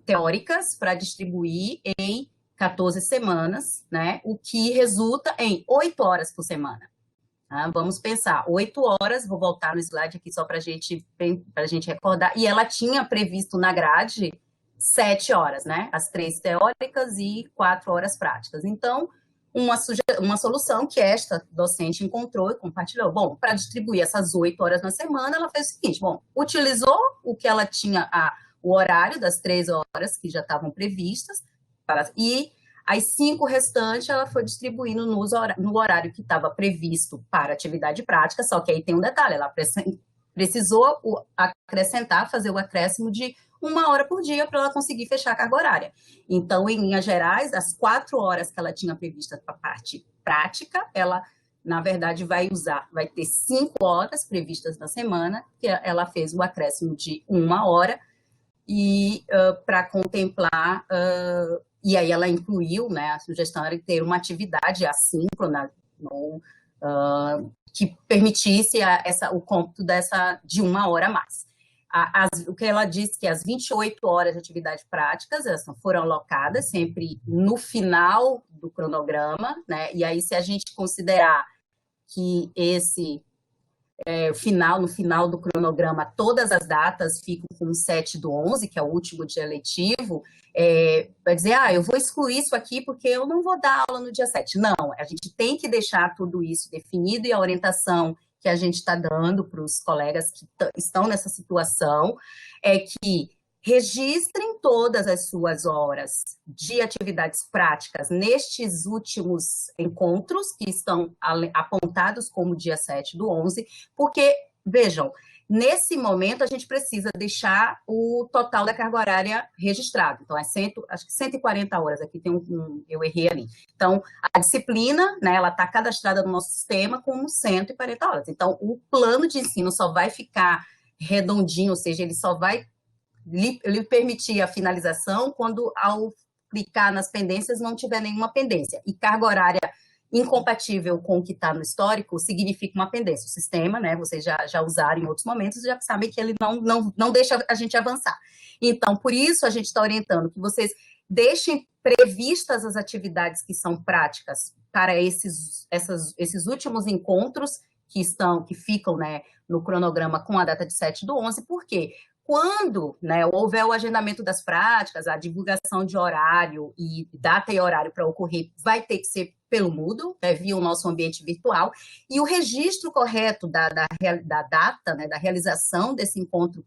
teóricas para distribuir em 14 semanas, né? O que resulta em 8 horas por semana. Vamos pensar, 8 horas, vou voltar no slide aqui só para a gente recordar, e ela tinha previsto na grade 7 horas, né? As 3 teóricas e 4 horas práticas. Então, uma solução que esta docente encontrou e compartilhou. Bom, para distribuir essas 8 horas na semana, ela fez o seguinte, utilizou o que ela tinha, o horário das 3 horas que já estavam previstas, e as 5 restantes ela foi distribuindo no horário que estava previsto para atividade prática, só que aí tem um detalhe, ela precisou fazer o acréscimo de 1 hora por dia para ela conseguir fechar a carga horária. Então, em linhas gerais, as 4 horas que ela tinha prevista para a parte prática, ela, na verdade, vai ter 5 horas previstas na semana, que ela fez o acréscimo de 1 hora, e para contemplar, e aí ela incluiu, né, a sugestão era ter uma atividade assíncrona, que permitisse o cômputo de 1 hora a mais. O que ela disse que as 28 horas de atividade práticas, elas foram alocadas sempre no final do cronograma, né? E aí, se a gente considerar que no final do cronograma, todas as datas ficam com o 7/11, que é o último dia letivo, vai dizer, eu vou excluir isso aqui porque eu não vou dar aula no dia 7. Não, a gente tem que deixar tudo isso definido, e a orientação que a gente está dando para os colegas que estão nessa situação é que registrem todas as suas horas de atividades práticas nestes últimos encontros, que estão apontados como dia 7/11, porque, vejam, nesse momento a gente precisa deixar o total da carga horária registrado. Então, acho que 140 horas, aqui tem eu errei ali. Então, a disciplina, né, ela está cadastrada no nosso sistema como 140 horas. Então, o plano de ensino só vai ficar redondinho, ou seja, ele só vai lhe permitir a finalização quando, ao clicar nas pendências, não tiver nenhuma pendência. E carga horária incompatível com o que está no histórico significa uma pendência. O sistema, né, vocês já usaram em outros momentos, já sabem que ele não deixa a gente avançar. Então, por isso, a gente está orientando que vocês deixem previstas as atividades que são práticas para esses últimos encontros que ficam, né, no cronograma com a data de 7/11, por quê? Quando, né, houver o agendamento das práticas, a divulgação de horário e data e horário para ocorrer vai ter que ser pelo Moodle, né, via o nosso ambiente virtual, e o registro correto da data, né, da realização desse encontro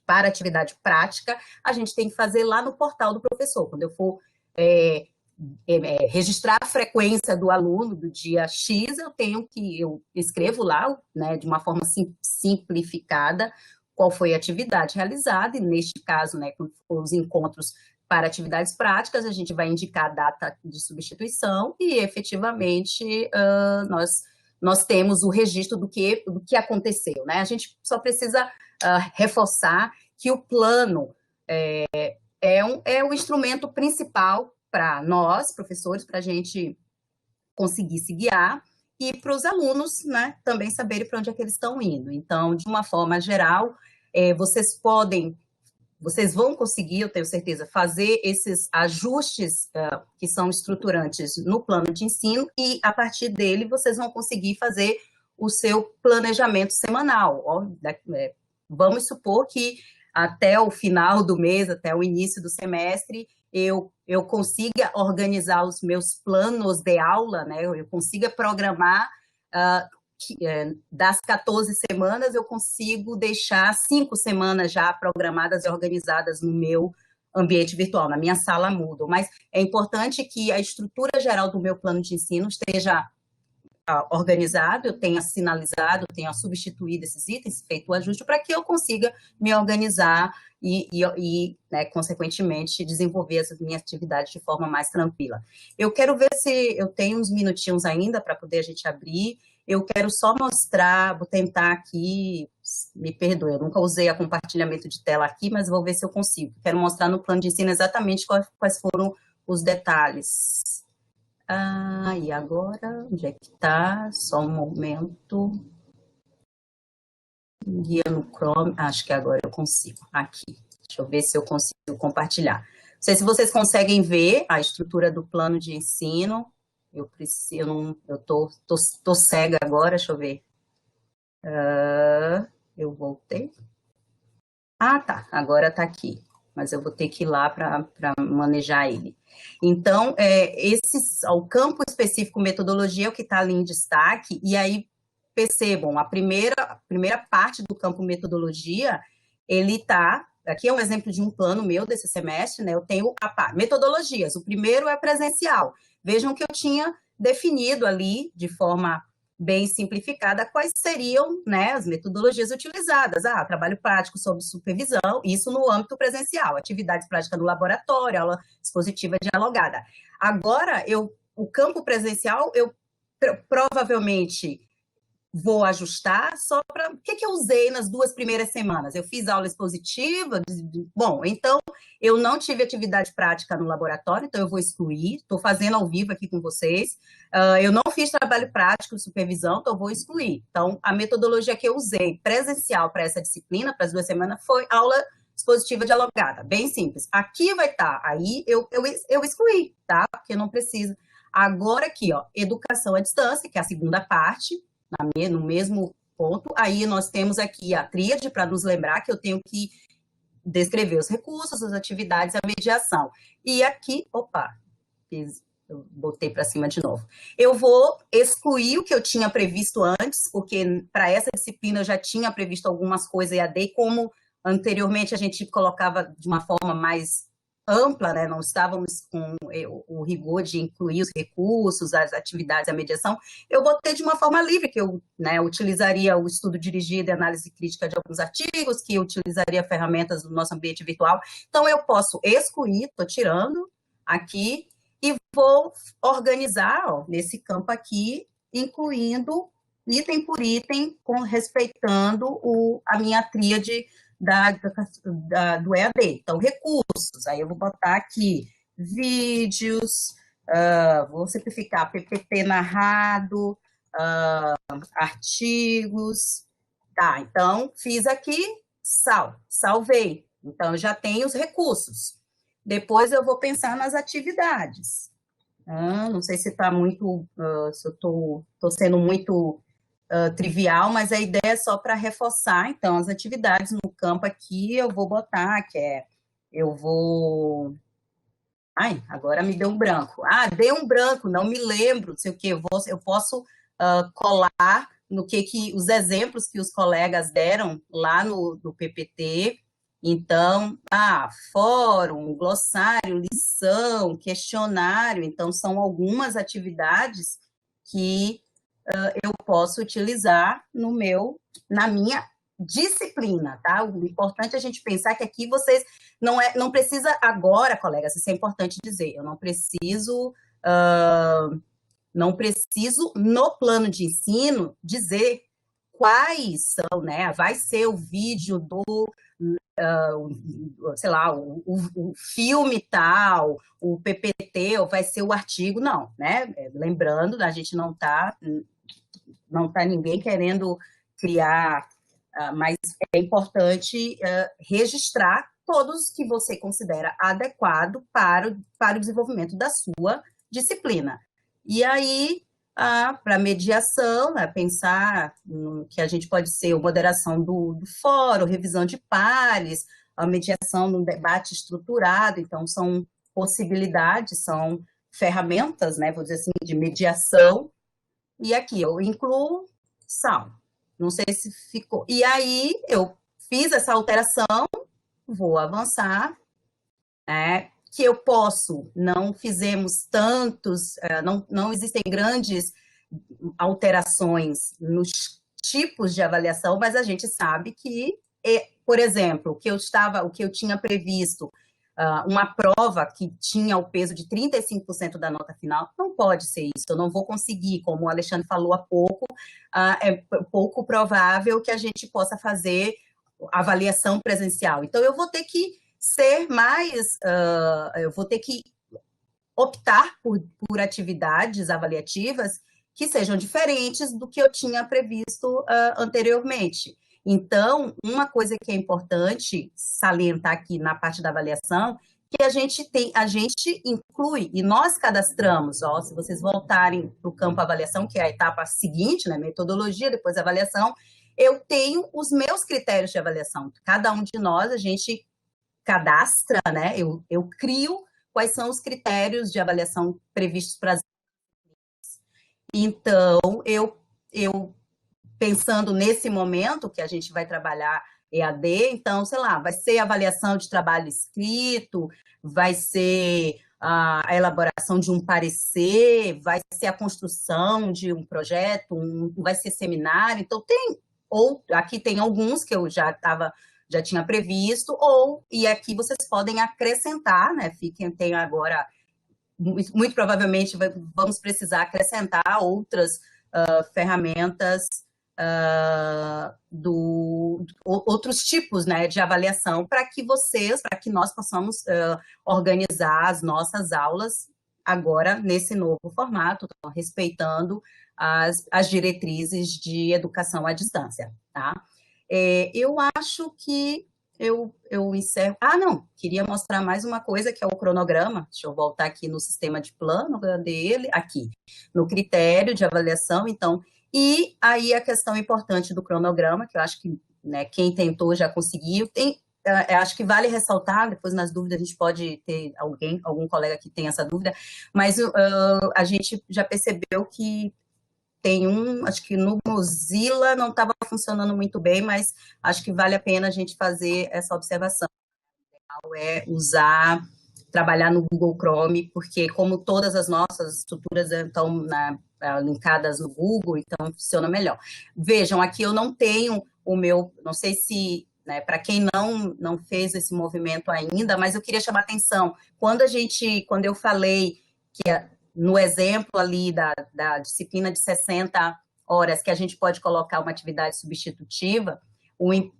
para atividade prática, a gente tem que fazer lá no portal do professor. Quando eu for registrar a frequência do aluno do dia X, eu escrevo lá, né, de uma forma simplificada, qual foi a atividade realizada, e neste caso, né, com os encontros para atividades práticas, a gente vai indicar a data de substituição e, efetivamente, nós temos o registro do que aconteceu, né? A gente só precisa reforçar que o plano é o instrumento principal para nós, professores, para a gente conseguir se guiar, e para os alunos, né, também saberem para onde é que eles estão indo. Então, de uma forma geral, vocês vão conseguir, eu tenho certeza, fazer esses ajustes que são estruturantes no plano de ensino, e, a partir dele, vocês vão conseguir fazer o seu planejamento semanal. Vamos supor que até o final do mês, até o início do semestre, eu consiga organizar os meus planos de aula, né? Eu consiga programar, das 14 semanas, eu consigo deixar 5 semanas já programadas e organizadas no meu ambiente virtual, na minha sala Moodle. Mas é importante que a estrutura geral do meu plano de ensino esteja organizado, eu tenha sinalizado, eu tenha substituído esses itens, feito o ajuste, para que eu consiga me organizar e né, consequentemente, desenvolver as minhas atividades de forma mais tranquila. Eu quero ver se eu tenho uns minutinhos ainda para poder a gente abrir. Eu quero só mostrar, vou tentar aqui, me perdoe, eu nunca usei a compartilhamento de tela aqui, mas vou ver se eu consigo. Quero mostrar no plano de ensino exatamente quais foram os detalhes. E agora, onde é que está? Só um momento. Guia no Chrome, acho que agora eu consigo. Aqui, deixa eu ver se eu consigo compartilhar. Não sei se vocês conseguem ver a estrutura do plano de ensino. Eu tô cega agora, deixa eu ver. Eu voltei. Tá, agora tá aqui. Mas eu vou ter que ir lá para manejar ele. Então, o campo específico metodologia é o que está ali em destaque, e aí, percebam, a primeira parte do campo metodologia, ele está, aqui é um exemplo de um plano meu desse semestre, né? Eu tenho metodologias, o primeiro é presencial. Vejam que eu tinha definido ali, de forma bem simplificada, quais seriam, né, as metodologias utilizadas. Trabalho prático sob supervisão, isso no âmbito presencial, atividades práticas no laboratório, aula expositiva dialogada. Agora, o campo presencial, eu provavelmente vou ajustar só para... O que eu usei nas 2 primeiras semanas? Eu fiz aula expositiva? Bom, então, eu não tive atividade prática no laboratório, então eu vou excluir. Estou fazendo ao vivo aqui com vocês. Eu não fiz trabalho prático de supervisão, então eu vou excluir. Então, a metodologia que eu usei presencial para essa disciplina, para as 2 semanas, foi aula expositiva dialogada, bem simples. Aqui vai estar, aí eu excluí, tá? Porque não precisa. Agora aqui, ó, educação à distância, que é a segunda parte, no mesmo ponto. Aí nós temos aqui a tríade, para nos lembrar que eu tenho que descrever os recursos, as atividades, a mediação. E aqui, opa, eu botei para cima de novo. Eu vou excluir o que eu tinha previsto antes, porque para essa disciplina eu já tinha previsto algumas coisas EAD, como anteriormente a gente colocava de uma forma mais ampla, né? Não estávamos com o rigor de incluir os recursos, as atividades, a mediação. Eu botei de uma forma livre, que eu, né, utilizaria o estudo dirigido e análise crítica de alguns artigos, que eu utilizaria ferramentas do nosso ambiente virtual. Então, eu posso excluir, estou tirando aqui, e vou organizar, ó, nesse campo aqui, incluindo item por item, respeitando a minha tríade do EAD. Então, recursos, aí eu vou botar aqui vídeos, vou simplificar, PPT narrado, artigos, tá, então, fiz aqui, salvei, então, eu já tenho os recursos. Depois eu vou pensar nas atividades. Não sei se está muito, se eu estou sendo muito trivial, mas a ideia é só para reforçar. Então, as atividades no campo aqui eu vou botar, Ai, agora me deu um branco. Deu um branco, não me lembro, não sei o que, eu posso colar no que os exemplos que os colegas deram lá no PPT. Então, fórum, glossário, lição, questionário. Então, são algumas atividades que eu posso utilizar na minha disciplina, tá? O importante é a gente pensar que aqui vocês não precisa agora, colegas, isso é importante dizer, eu não preciso no plano de ensino dizer quais são, né? Vai ser o vídeo sei lá, o filme tal, o PPT, ou vai ser o artigo, não, né? Lembrando, a gente não tá ninguém querendo criar, mas é importante registrar todos que você considera adequado para o desenvolvimento da sua disciplina. E aí, para mediação, né, pensar que a gente pode ser a moderação do fórum, revisão de pares, a mediação num debate estruturado, então são possibilidades, são ferramentas, né, vou dizer assim, de mediação. E aqui eu incluo não sei se ficou. E aí eu fiz essa alteração, vou avançar, né? Que eu posso, não fizemos tantos, não existem grandes alterações nos tipos de avaliação, mas a gente sabe que, por exemplo, o que eu tinha previsto, uma prova que tinha o peso de 35% da nota final, não pode ser isso, eu não vou conseguir, como o Alexandre falou há pouco, é pouco provável que a gente possa fazer avaliação presencial. Então, eu vou ter que ser mais, eu vou ter que optar por atividades avaliativas que sejam diferentes do que eu tinha previsto anteriormente. Então, uma coisa que é importante salientar aqui na parte da avaliação, que a gente inclui, e nós cadastramos, se vocês voltarem para o campo avaliação, que é a etapa seguinte, né, metodologia, depois avaliação, eu tenho os meus critérios de avaliação. Cada um de nós, a gente cadastra, né, eu crio quais são os critérios de avaliação previstos para as... Então, eu pensando nesse momento que a gente vai trabalhar EAD, então, sei lá, vai ser avaliação de trabalho escrito, vai ser a elaboração de um parecer, vai ser a construção de um projeto, vai ser seminário, então aqui tem alguns que eu já tinha previsto, e aqui vocês podem acrescentar, né, tem agora, muito provavelmente vamos precisar acrescentar outras ferramentas, outros tipos, né, de avaliação para que nós possamos organizar as nossas aulas agora nesse novo formato, respeitando as diretrizes de educação à distância, tá? Eu acho que eu encerro... não, queria mostrar mais uma coisa, que é o cronograma. Deixa eu voltar aqui no sistema de plano dele, aqui, no critério de avaliação. Então, E aí a questão importante do cronograma, que eu acho que, né, quem tentou já conseguiu, eu acho que vale ressaltar, depois nas dúvidas a gente pode ter algum colega que tem essa dúvida, mas a gente já percebeu que tem acho que no Mozilla não estava funcionando muito bem, mas acho que vale a pena a gente fazer essa observação. Trabalhar no Google Chrome, porque como todas as nossas estruturas estão linkadas no Google, então funciona melhor. Vejam, aqui eu não tenho não sei se, né, para quem não fez esse movimento ainda, mas eu queria chamar a atenção, quando eu falei que no exemplo ali da disciplina de 60 horas, que a gente pode colocar uma atividade substitutiva, uma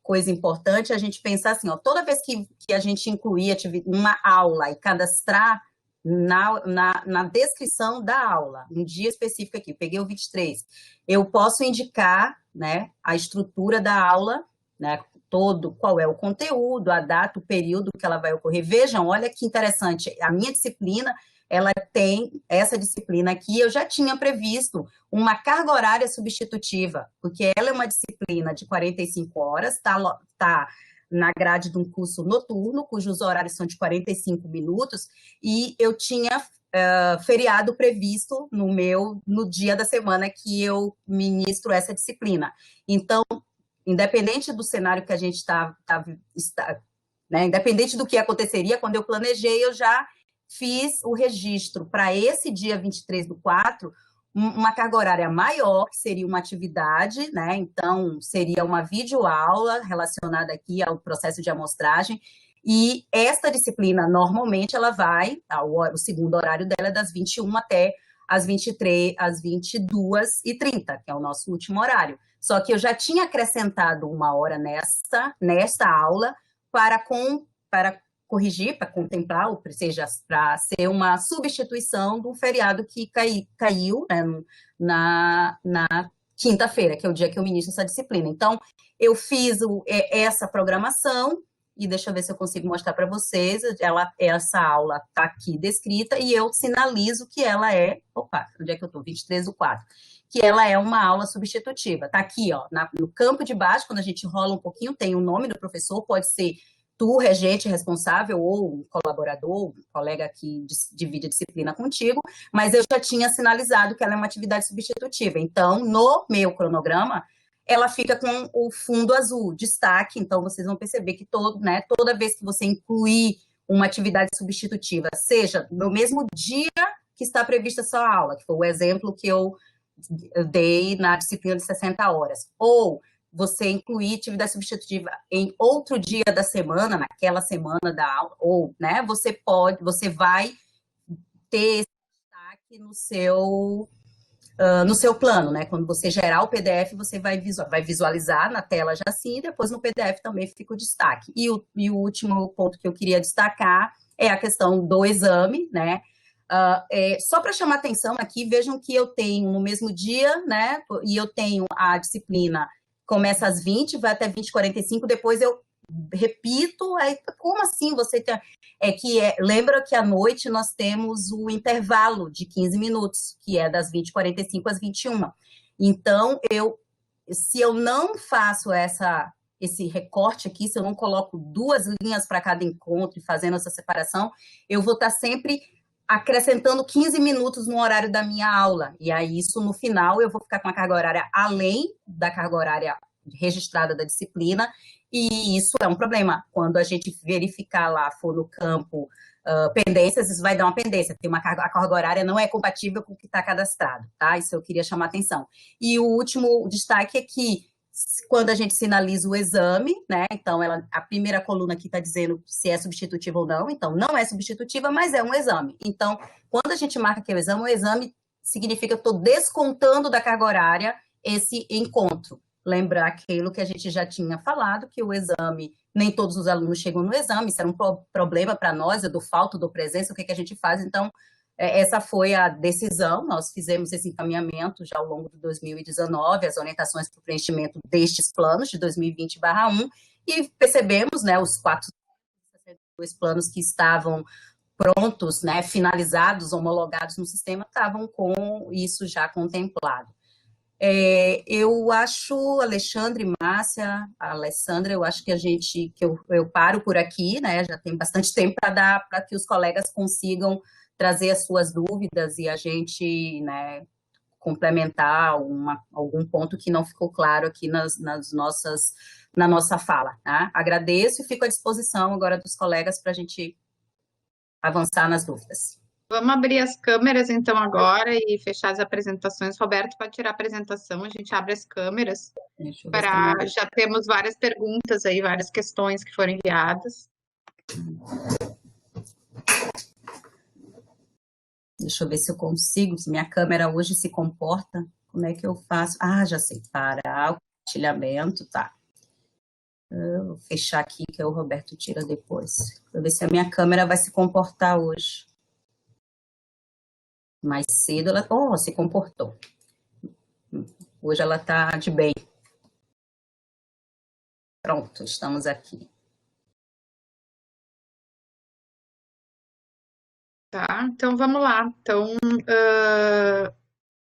coisa importante é a gente pensar assim, toda vez que a gente incluir uma aula e cadastrar na descrição da aula, um dia específico aqui, peguei o 23, eu posso indicar, né, a estrutura da aula, né, qual é o conteúdo, a data, o período que ela vai ocorrer. Vejam, olha que interessante, a minha disciplina, ela tem, essa disciplina aqui, eu já tinha previsto uma carga horária substitutiva, porque ela é uma disciplina de 45 horas, está na grade de um curso noturno, cujos horários são de 45 minutos, e eu tinha feriado previsto no dia da semana que eu ministro essa disciplina. Então, independente do cenário que a gente está, né, independente do que aconteceria, quando eu planejei, eu já fiz o registro para esse dia 23/4, uma carga horária maior, que seria uma atividade, né? Então, seria uma videoaula relacionada aqui ao processo de amostragem, e esta disciplina, normalmente, ela vai, o segundo horário dela é das 21 até às 22h30, que é o nosso último horário. Só que eu já tinha acrescentado uma hora nesta aula para corrigir, para contemplar, ou seja, para ser uma substituição do feriado que caiu, né, na quinta-feira, que é o dia que eu ministro essa disciplina. Então, eu fiz essa programação, e deixa eu ver se eu consigo mostrar para vocês, essa aula está aqui descrita, e eu sinalizo que ela onde é que eu estou? 23/4, que ela é uma aula substitutiva. Está aqui, no campo de baixo, quando a gente rola um pouquinho, tem o nome do professor, pode ser tu, regente responsável, ou um colaborador, um colega que divide a disciplina contigo, mas eu já tinha sinalizado que ela é uma atividade substitutiva. Então, no meu cronograma, ela fica com o fundo azul, destaque, então vocês vão perceber que toda vez que você incluir uma atividade substitutiva, seja no mesmo dia que está prevista a sua aula, que foi o exemplo que eu dei na disciplina de 60 horas, ou você incluir atividade substitutiva em outro dia da semana, naquela semana da aula, ou, né, você vai ter esse destaque no seu plano, né? Quando você gerar o PDF, você vai visualizar na tela já assim, e depois no PDF também fica o destaque. E o último ponto que eu queria destacar é a questão do exame, né? Só para chamar atenção aqui, vejam que eu tenho no mesmo dia, né? E eu tenho a disciplina, começa às 20, vai até 20h45, depois eu repito, aí, como assim você tem... lembra que à noite nós temos o intervalo de 15 minutos, que é das 20h45 às 21h. Então, se eu não faço esse recorte aqui, se eu não coloco 2 linhas para cada encontro e fazendo essa separação, eu vou estar sempre acrescentando 15 minutos no horário da minha aula. E aí, isso no final, eu vou ficar com a carga horária além da carga horária registrada da disciplina, e isso é um problema. Quando a gente verificar lá, for no campo pendências, isso vai dar uma pendência, porque a carga horária não é compatível com o que está cadastrado, tá? Isso eu queria chamar a atenção. E o último destaque é que, quando a gente sinaliza o exame, né? Então, a primeira coluna aqui está dizendo se é substitutiva ou não, então não é substitutiva, mas é um exame. Então, quando a gente marca que é o exame significa que eu estou descontando da carga horária esse encontro. Lembrar aquilo que a gente já tinha falado, que o exame, nem todos os alunos chegam no exame, isso era um problema para nós, eu dou falta, dou presença, o que a gente faz? Então, essa foi a decisão, nós fizemos esse encaminhamento já ao longo de 2019, as orientações para o preenchimento destes planos de 2020/1, e percebemos, né, os 462 planos que estavam prontos, né, finalizados, homologados no sistema, estavam com isso já contemplado. Eu acho, Alexandre, Márcia, Alessandra, eu acho que eu paro por aqui, né? Já tem bastante tempo para que os colegas consigam trazer as suas dúvidas e a gente, né, complementar algum ponto que não ficou claro aqui na nossa fala. Tá? Agradeço e fico à disposição agora dos colegas para a gente avançar nas dúvidas. Vamos abrir as câmeras, então, agora e fechar as apresentações. Roberto, pode tirar a apresentação, a gente abre as câmeras. Já temos várias perguntas aí, várias questões que foram enviadas. Deixa eu ver se eu consigo, se minha câmera hoje se comporta. Como é que eu faço? Ah, já sei, parar o compartilhamento, tá. Eu vou fechar aqui, que o Roberto tira depois. Para ver se a minha câmera vai se comportar hoje. Mais cedo ela se comportou. Hoje ela está de bem. Pronto, estamos aqui. Tá, então vamos lá. Então,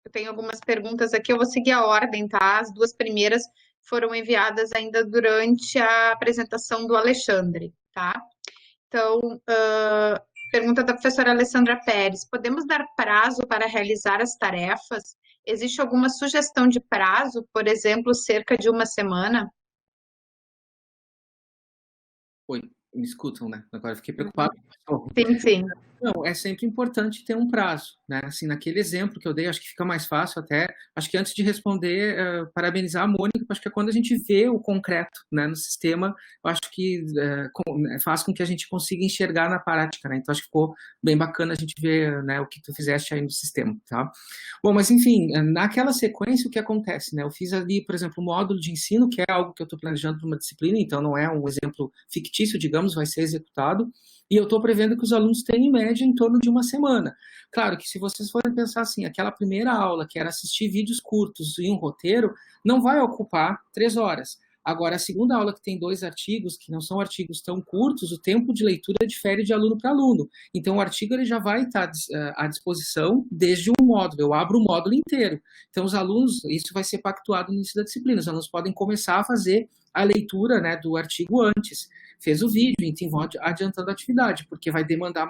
eu tenho algumas perguntas aqui, eu vou seguir a ordem, tá? As duas primeiras foram enviadas ainda durante a apresentação do Alexandre, tá? Então, pergunta da professora Alessandra Pérez: podemos dar prazo para realizar as tarefas? Existe alguma sugestão de prazo, por exemplo, cerca de uma semana? Oi, me escutam, né? Agora eu fiquei preocupado. Sim, sim. Não, é sempre importante ter um prazo, né? Assim, naquele exemplo que eu dei, acho que fica mais fácil até. Acho que antes de responder, parabenizar a Mônica, acho que é quando a gente vê o concreto, né, no sistema, eu acho que faz com que a gente consiga enxergar na prática, né? Então acho que ficou bem bacana a gente ver, né, o que tu fizeste aí no sistema, tá? Bom, mas enfim, naquela sequência o que acontece, né? Eu fiz ali, por exemplo, o módulo de ensino, que é algo que eu estou planejando para uma disciplina, então não é um exemplo fictício, digamos, vai ser executado. E eu estou prevendo que os alunos tenham, em média, em torno de uma semana. Claro que se vocês forem pensar assim, aquela primeira aula, que era assistir vídeos curtos e um roteiro, não vai ocupar 3 horas. Agora, a segunda aula, que tem 2 artigos, que não são artigos tão curtos, o tempo de leitura difere de aluno para aluno. Então, o artigo ele já vai estar à disposição desde um módulo. Eu abro o módulo inteiro. Então, os alunos, isso vai ser pactuado no início da disciplina. Os alunos podem começar a fazer a leitura, né, do artigo antes. Fez o vídeo, então vão adiantando a atividade, porque vai demandar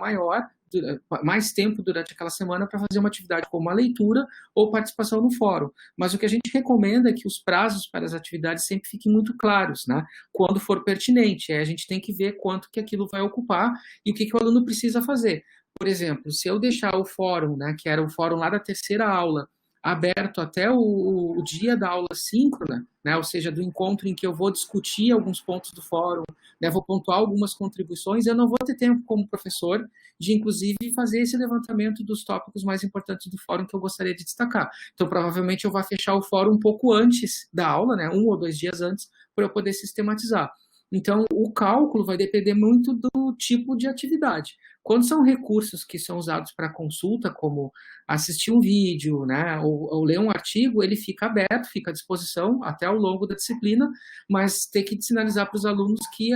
mais tempo durante aquela semana para fazer uma atividade como a leitura ou participação no fórum. Mas o que a gente recomenda é que os prazos para as atividades sempre fiquem muito claros, né? Quando for pertinente, a gente tem que ver quanto que aquilo vai ocupar e o que o aluno precisa fazer. Por exemplo, se eu deixar o fórum, né, que era o fórum lá da terceira aula, aberto até o dia da aula síncrona, né, ou seja, do encontro em que eu vou discutir alguns pontos do fórum, né, vou pontuar algumas contribuições, eu não vou ter tempo como professor de, inclusive, fazer esse levantamento dos tópicos mais importantes do fórum que eu gostaria de destacar. Então, provavelmente, eu vou fechar o fórum um pouco antes da aula, né, 1 ou 2 dias antes, para eu poder sistematizar. Então, o cálculo vai depender muito do tipo de atividade. Quando são recursos que são usados para consulta, como assistir um vídeo, né, ou ler um artigo, ele fica aberto, fica à disposição até ao longo da disciplina, mas tem que sinalizar para os alunos que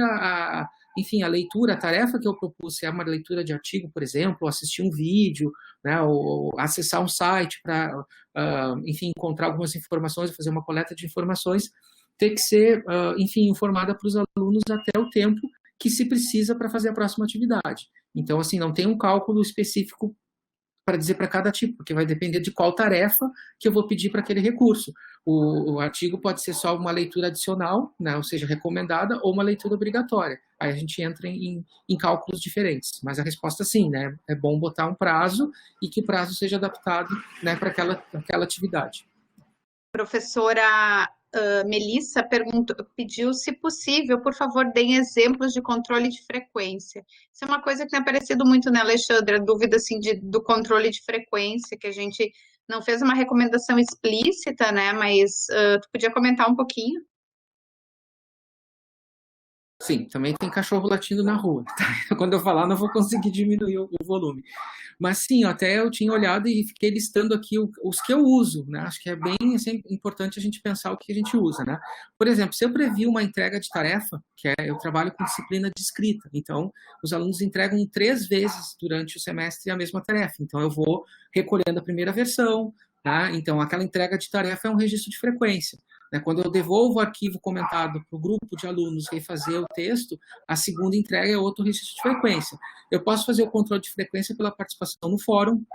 enfim, a leitura, a tarefa que eu propus, se é uma leitura de artigo, por exemplo, ou assistir um vídeo, né, ou acessar um site para, enfim, encontrar algumas informações, fazer uma coleta de informações, tem que ser, enfim, informada para os alunos até o tempo que se precisa para fazer a próxima atividade. Então, assim, não tem um cálculo específico para dizer para cada tipo, porque vai depender de qual tarefa que eu vou pedir para aquele recurso. O artigo pode ser só uma leitura adicional, né, ou seja, recomendada, ou uma leitura obrigatória. Aí a gente entra em cálculos diferentes. Mas a resposta sim, né? É bom botar um prazo e que o prazo seja adaptado, né, para aquela atividade. Professora Melissa pediu, se possível, por favor, deem exemplos de controle de frequência. Isso é uma coisa que tem aparecido muito, né, Alexandre? A dúvida assim, do controle de frequência, que a gente não fez uma recomendação explícita, né? Mas tu podia comentar um pouquinho? Sim, também tem cachorro latindo na rua, tá? Quando eu falar, não vou conseguir diminuir o volume. Mas sim, até eu tinha olhado e fiquei listando aqui os que eu uso, né? Acho que é bem assim, importante a gente pensar o que a gente usa, né? Por exemplo, se eu previo uma entrega de tarefa, eu trabalho com disciplina de escrita, então os alunos entregam 3 vezes durante o semestre a mesma tarefa. Então eu vou recolhendo a primeira versão, tá? Então aquela entrega de tarefa é um registro de frequência. Né? Quando eu devolvo o arquivo comentado para o grupo de alunos refazer o texto, a segunda entrega é outro registro de frequência. Eu posso fazer o controle de frequência pela participação no fórum,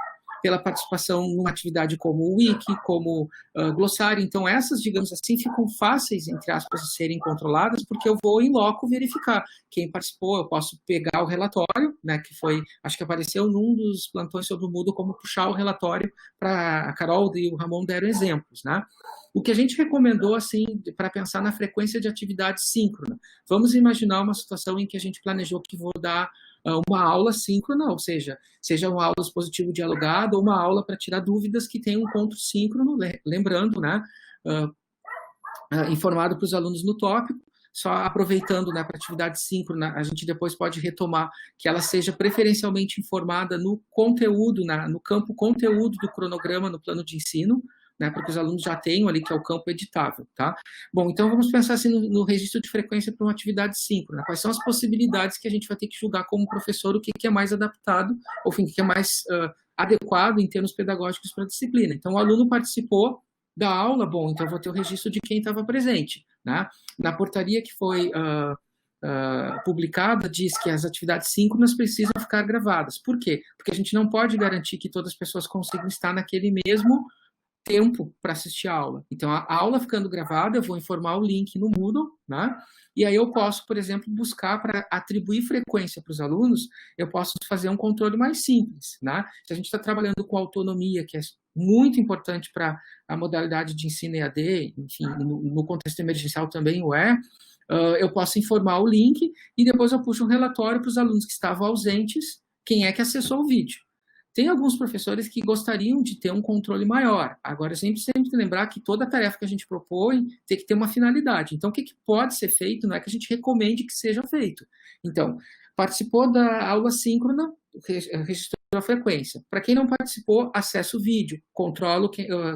pela participação numa atividade como o Wiki, como glossário. Então, essas, digamos assim, ficam fáceis, entre aspas, de serem controladas, porque eu vou em loco verificar quem participou. Eu posso pegar o relatório, né, que foi, acho que apareceu num dos plantões sobre o Moodle, como puxar o relatório para a Carol e o Ramon deram exemplos, né? O que a gente recomendou, assim, para pensar na frequência de atividade síncrona. Vamos imaginar uma situação em que a gente planejou que vou dar uma aula síncrona, ou seja uma aula expositivo dialogado ou uma aula para tirar dúvidas que tem um encontro síncrono, lembrando, né, informado para os alunos no tópico, só aproveitando, né, para atividade síncrona, a gente depois pode retomar que ela seja preferencialmente informada no conteúdo, no campo conteúdo do cronograma no plano de ensino, né, porque os alunos já tenham ali que é o campo editável, tá? Bom, então vamos pensar assim no registro de frequência para uma atividade síncrona. Quais são as possibilidades que a gente vai ter que julgar como professor, o que é mais adaptado, ou enfim, o que é mais adequado em termos pedagógicos para a disciplina. Então, o aluno participou da aula, bom, então eu vou ter o registro de quem estava presente, né? Na portaria que foi publicada, diz que as atividades síncronas precisam ficar gravadas. Por quê? Porque a gente não pode garantir que todas as pessoas consigam estar naquele mesmo tempo para assistir a aula. Então, a aula ficando gravada, eu vou informar o link no Moodle, né? E aí eu posso, por exemplo, buscar para atribuir frequência para os alunos, eu posso fazer um controle mais simples, né? Se a gente está trabalhando com autonomia, que é muito importante para a modalidade de ensino EAD, enfim, no contexto emergencial também o é, eu posso informar o link e depois eu puxo um relatório para os alunos que estavam ausentes, quem é que acessou o vídeo. Tem alguns professores que gostariam de ter um controle maior. Agora, sempre lembrar que toda tarefa que a gente propõe tem que ter uma finalidade. Então, o que pode ser feito não é que a gente recomende que seja feito. Então, participou da aula síncrona, registrou a frequência. Para quem não participou, acessa o vídeo. Controlo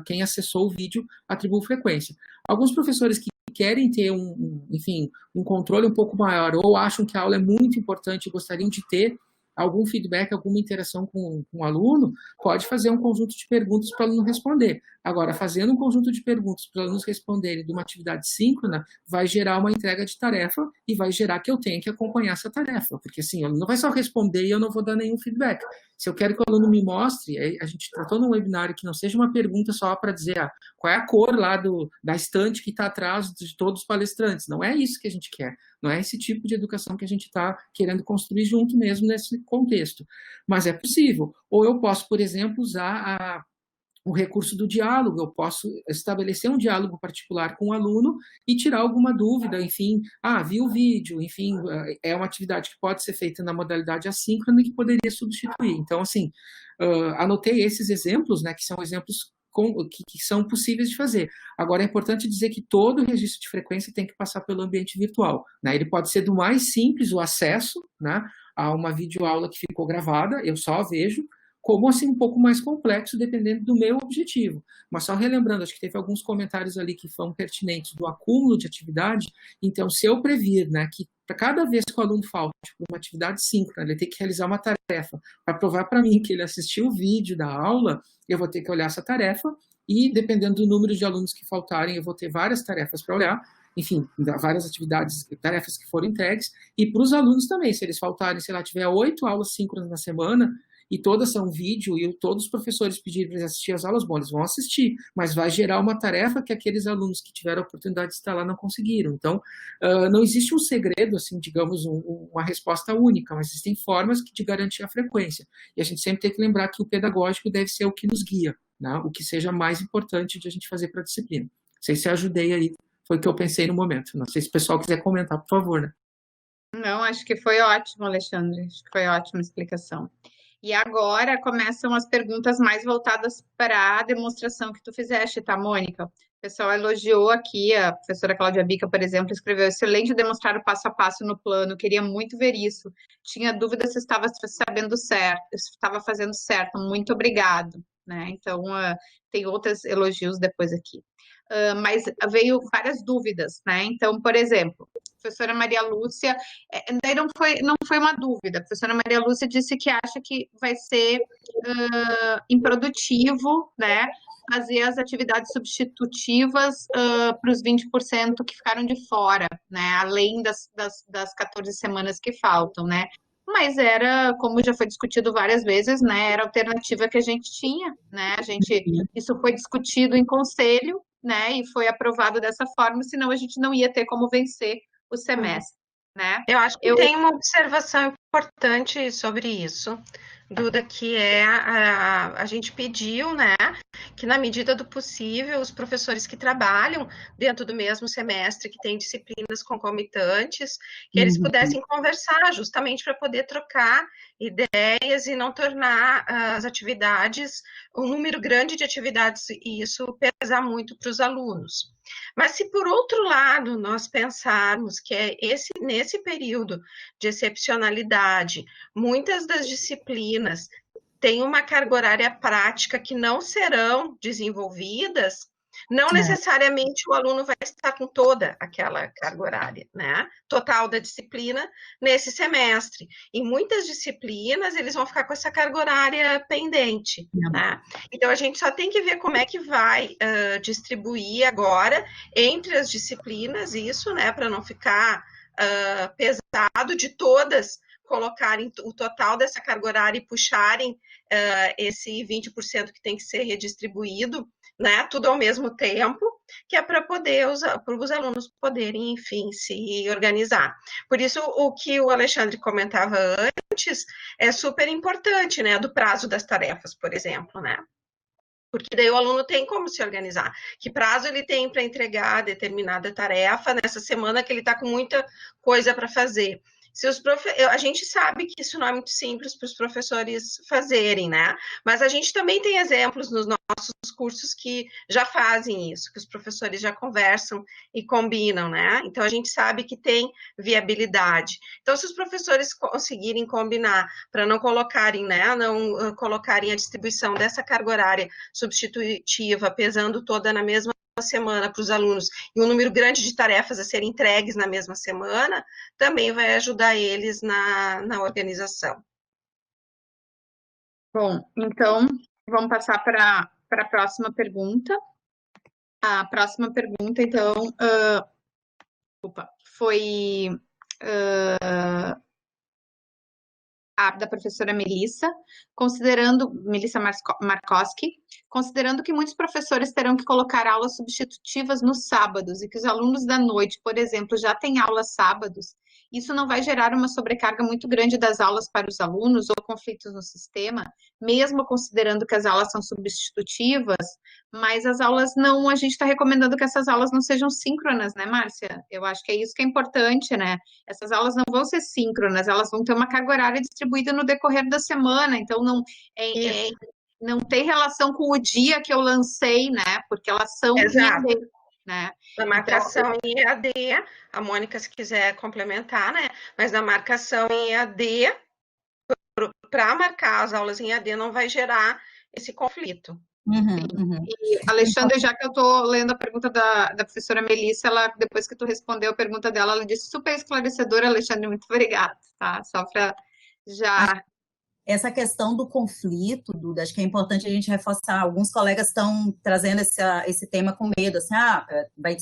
quem acessou o vídeo, atribuo frequência. Alguns professores que querem ter um controle um pouco maior ou acham que a aula é muito importante e gostariam de ter algum feedback, alguma interação com o aluno, pode fazer um conjunto de perguntas para o aluno responder. Agora, fazendo um conjunto de perguntas para os alunos responderem de uma atividade síncrona, vai gerar uma entrega de tarefa e vai gerar que eu tenha que acompanhar essa tarefa, porque assim, o aluno não vai só responder e eu não vou dar nenhum feedback. Se eu quero que o aluno me mostre, a gente tratou num webinário que não seja uma pergunta só para dizer qual é a cor lá da estante que está atrás de todos os palestrantes. Não é isso que a gente quer. Não é esse tipo de educação que a gente está querendo construir junto mesmo nesse contexto. Mas é possível. Ou eu posso, por exemplo, usar o recurso do diálogo. Eu posso estabelecer um diálogo particular com o aluno e tirar alguma dúvida, enfim, vi o vídeo, enfim, é uma atividade que pode ser feita na modalidade assíncrona e que poderia substituir. Então, assim, anotei esses exemplos, né, que são exemplos que são possíveis de fazer. Agora, é importante dizer que todo registro de frequência tem que passar pelo ambiente virtual, né? Ele pode ser do mais simples, o acesso, né, a uma videoaula que ficou gravada, eu só vejo, como assim um pouco mais complexo, dependendo do meu objetivo. Mas só relembrando, acho que teve alguns comentários ali que foram pertinentes do acúmulo de atividade, então se eu previr, né, que para cada vez que o aluno falte para uma atividade síncrona, ele tem que realizar uma tarefa para provar para mim que ele assistiu o vídeo da aula, eu vou ter que olhar essa tarefa e, dependendo do número de alunos que faltarem, eu vou ter várias tarefas para olhar, enfim, várias atividades, tarefas que foram entregues, e para os alunos também, se eles faltarem, sei lá, tiver 8 aulas síncronas na semana, e todas são vídeo, e todos os professores pedirem para eles assistir as aulas, bom, eles vão assistir, mas vai gerar uma tarefa que aqueles alunos que tiveram a oportunidade de estar lá não conseguiram. Então, não existe um segredo, assim, digamos, uma resposta única, mas existem formas de garantir a frequência. E a gente sempre tem que lembrar que o pedagógico deve ser o que nos guia, né? O que seja mais importante de a gente fazer para a disciplina. Não sei se eu ajudei aí, foi o que eu pensei no momento. Não sei se o pessoal quiser comentar, por favor, né? Não, acho que foi ótimo, Alexandre. Acho que foi ótima explicação. E agora começam as perguntas mais voltadas para a demonstração que tu fizeste, tá, Mônica? O pessoal elogiou aqui, a professora Cláudia Bica, por exemplo, escreveu: excelente demonstrar o passo a passo no plano, queria muito ver isso. Tinha dúvida se estava sabendo certo, se estava fazendo certo, muito obrigado, né? Então, tem outros elogios depois aqui. Mas veio várias dúvidas, né? Então, por exemplo, a professora Maria Lúcia, daí não foi uma dúvida, a professora Maria Lúcia disse que acha que vai ser improdutivo, né? Fazer as atividades substitutivas para os 20% que ficaram de fora, né? Além das 14 semanas que faltam, né? Mas era, como já foi discutido várias vezes, né? Era a alternativa que a gente tinha, né? Isso foi discutido em conselho, né? E foi aprovado dessa forma, senão a gente não ia ter como vencer o semestre, né? Eu acho que tem uma observação importante sobre isso, Duda, que é a gente pediu, né, que na medida do possível os professores que trabalham dentro do mesmo semestre, que têm disciplinas concomitantes, que eles pudessem conversar justamente para poder trocar ideias e não tornar as atividades, um número grande de atividades, e isso pesar muito para os alunos. Mas se por outro lado nós pensarmos que nesse período de excepcionalidade, muitas das disciplinas têm uma carga horária prática que não serão desenvolvidas, não necessariamente o aluno vai estar com toda aquela carga horária, né, total da disciplina nesse semestre. Em muitas disciplinas, eles vão ficar com essa carga horária pendente, né? Então, a gente só tem que ver como é que vai distribuir agora entre as disciplinas isso, né, para não ficar pesado de todas colocarem o total dessa carga horária e puxarem esse 20% que tem que ser redistribuído, né, tudo ao mesmo tempo, que é para os alunos poderem, enfim, se organizar. Por isso, o que o Alexandre comentava antes é super importante, né, do prazo das tarefas, por exemplo, né? Porque daí o aluno tem como se organizar. Que prazo ele tem para entregar determinada tarefa nessa semana que ele está com muita coisa para fazer. A gente sabe que isso não é muito simples para os professores fazerem, né? Mas a gente também tem exemplos nos nossos cursos que já fazem isso, que os professores já conversam e combinam, né? Então, a gente sabe que tem viabilidade. Então, se os professores conseguirem combinar para não colocarem, né, não colocarem a distribuição dessa carga horária substitutiva, pesando toda na mesma semana para os alunos e um número grande de tarefas a serem entregues na mesma semana, também vai ajudar eles na organização. Bom, então, vamos passar para a próxima pergunta. A próxima pergunta, então, foi da professora Melissa Markoski, considerando que muitos professores terão que colocar aulas substitutivas nos sábados e que os alunos da noite, por exemplo, já têm aulas sábados, isso não vai gerar uma sobrecarga muito grande das aulas para os alunos ou conflitos no sistema, mesmo considerando que as aulas são substitutivas, mas as aulas não, a gente está recomendando que essas aulas não sejam síncronas, né, Márcia? Eu acho que é isso que é importante, né? Essas aulas não vão ser síncronas, elas vão ter uma carga horária distribuída no decorrer da semana, então não tem relação com o dia que eu lancei, né? Porque elas são Exato. EAD, né? Na marcação em EAD, a Mônica, se quiser complementar, né? Mas na marcação em EAD, para marcar as aulas em EAD, não vai gerar esse conflito. E, Alexandre, já que eu estou lendo a pergunta da professora Melissa, depois que tu respondeu a pergunta dela, ela disse super esclarecedora, Alexandre, muito obrigada, tá? Só para já... Essa questão do conflito, Duda, acho que é importante a gente reforçar. Alguns colegas estão trazendo esse tema com medo, assim, vai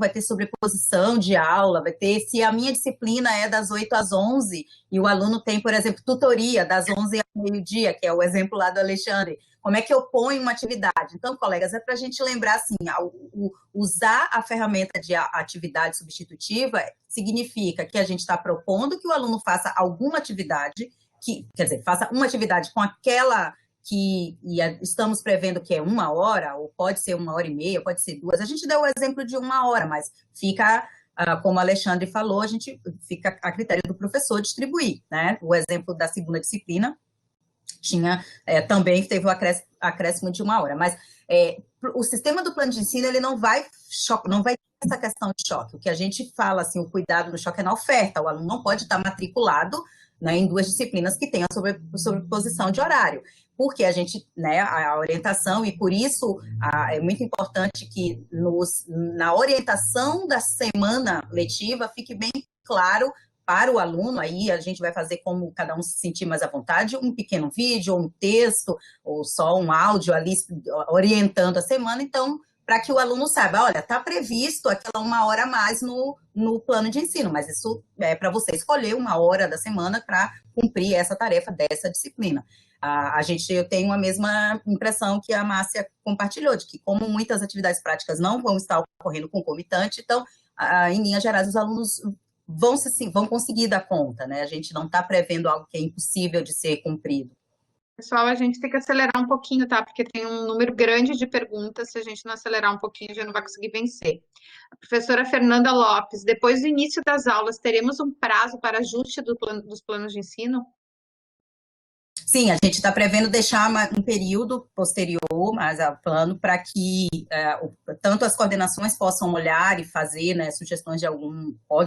ter sobreposição de aula, se a minha disciplina é das 8 às 11 e o aluno tem, por exemplo, tutoria das 11 ao meio-dia, que é o exemplo lá do Alexandre, como é que eu ponho uma atividade? Então, colegas, é para a gente lembrar, assim, usar a ferramenta de atividade substitutiva significa que a gente está propondo que o aluno faça alguma atividade, quer dizer, faça uma atividade com aquela que estamos prevendo que é 1 hora, ou pode ser 1h30, pode ser 2. A gente deu o exemplo de 1 hora, mas fica, como o Alexandre falou, fica a critério do professor distribuir, né? O exemplo da segunda disciplina também teve o acréscimo de 1 hora, mas o sistema do plano de ensino, ele não vai ter essa questão de choque. O que a gente fala, assim, o cuidado do choque é na oferta, o aluno não pode estar matriculado, né, em 2 disciplinas que tenham sobreposição de horário, porque a gente, né, a orientação, e por isso é muito importante que na orientação da semana letiva fique bem claro para o aluno, aí a gente vai fazer como cada um se sentir mais à vontade, um pequeno vídeo, ou um texto, ou só um áudio ali orientando a semana, então, para que o aluno saiba, olha, está previsto aquela 1 hora a mais no plano de ensino, mas isso é para você escolher 1 hora da semana para cumprir essa tarefa dessa disciplina. Eu tenho a mesma impressão que a Márcia compartilhou, de que como muitas atividades práticas não vão estar ocorrendo concomitante, então, em linhas gerais, os alunos vão conseguir dar conta, né? A gente não está prevendo algo que é impossível de ser cumprido. Pessoal, a gente tem que acelerar um pouquinho, tá? Porque tem um número grande de perguntas, se a gente não acelerar um pouquinho, já não vai conseguir vencer. A professora Fernanda Lopes, depois do início das aulas, teremos um prazo para ajuste dos planos de ensino? Sim, a gente está prevendo deixar um período posterior, mas ao plano, para que tanto as coordenações possam olhar e fazer, né, sugestões de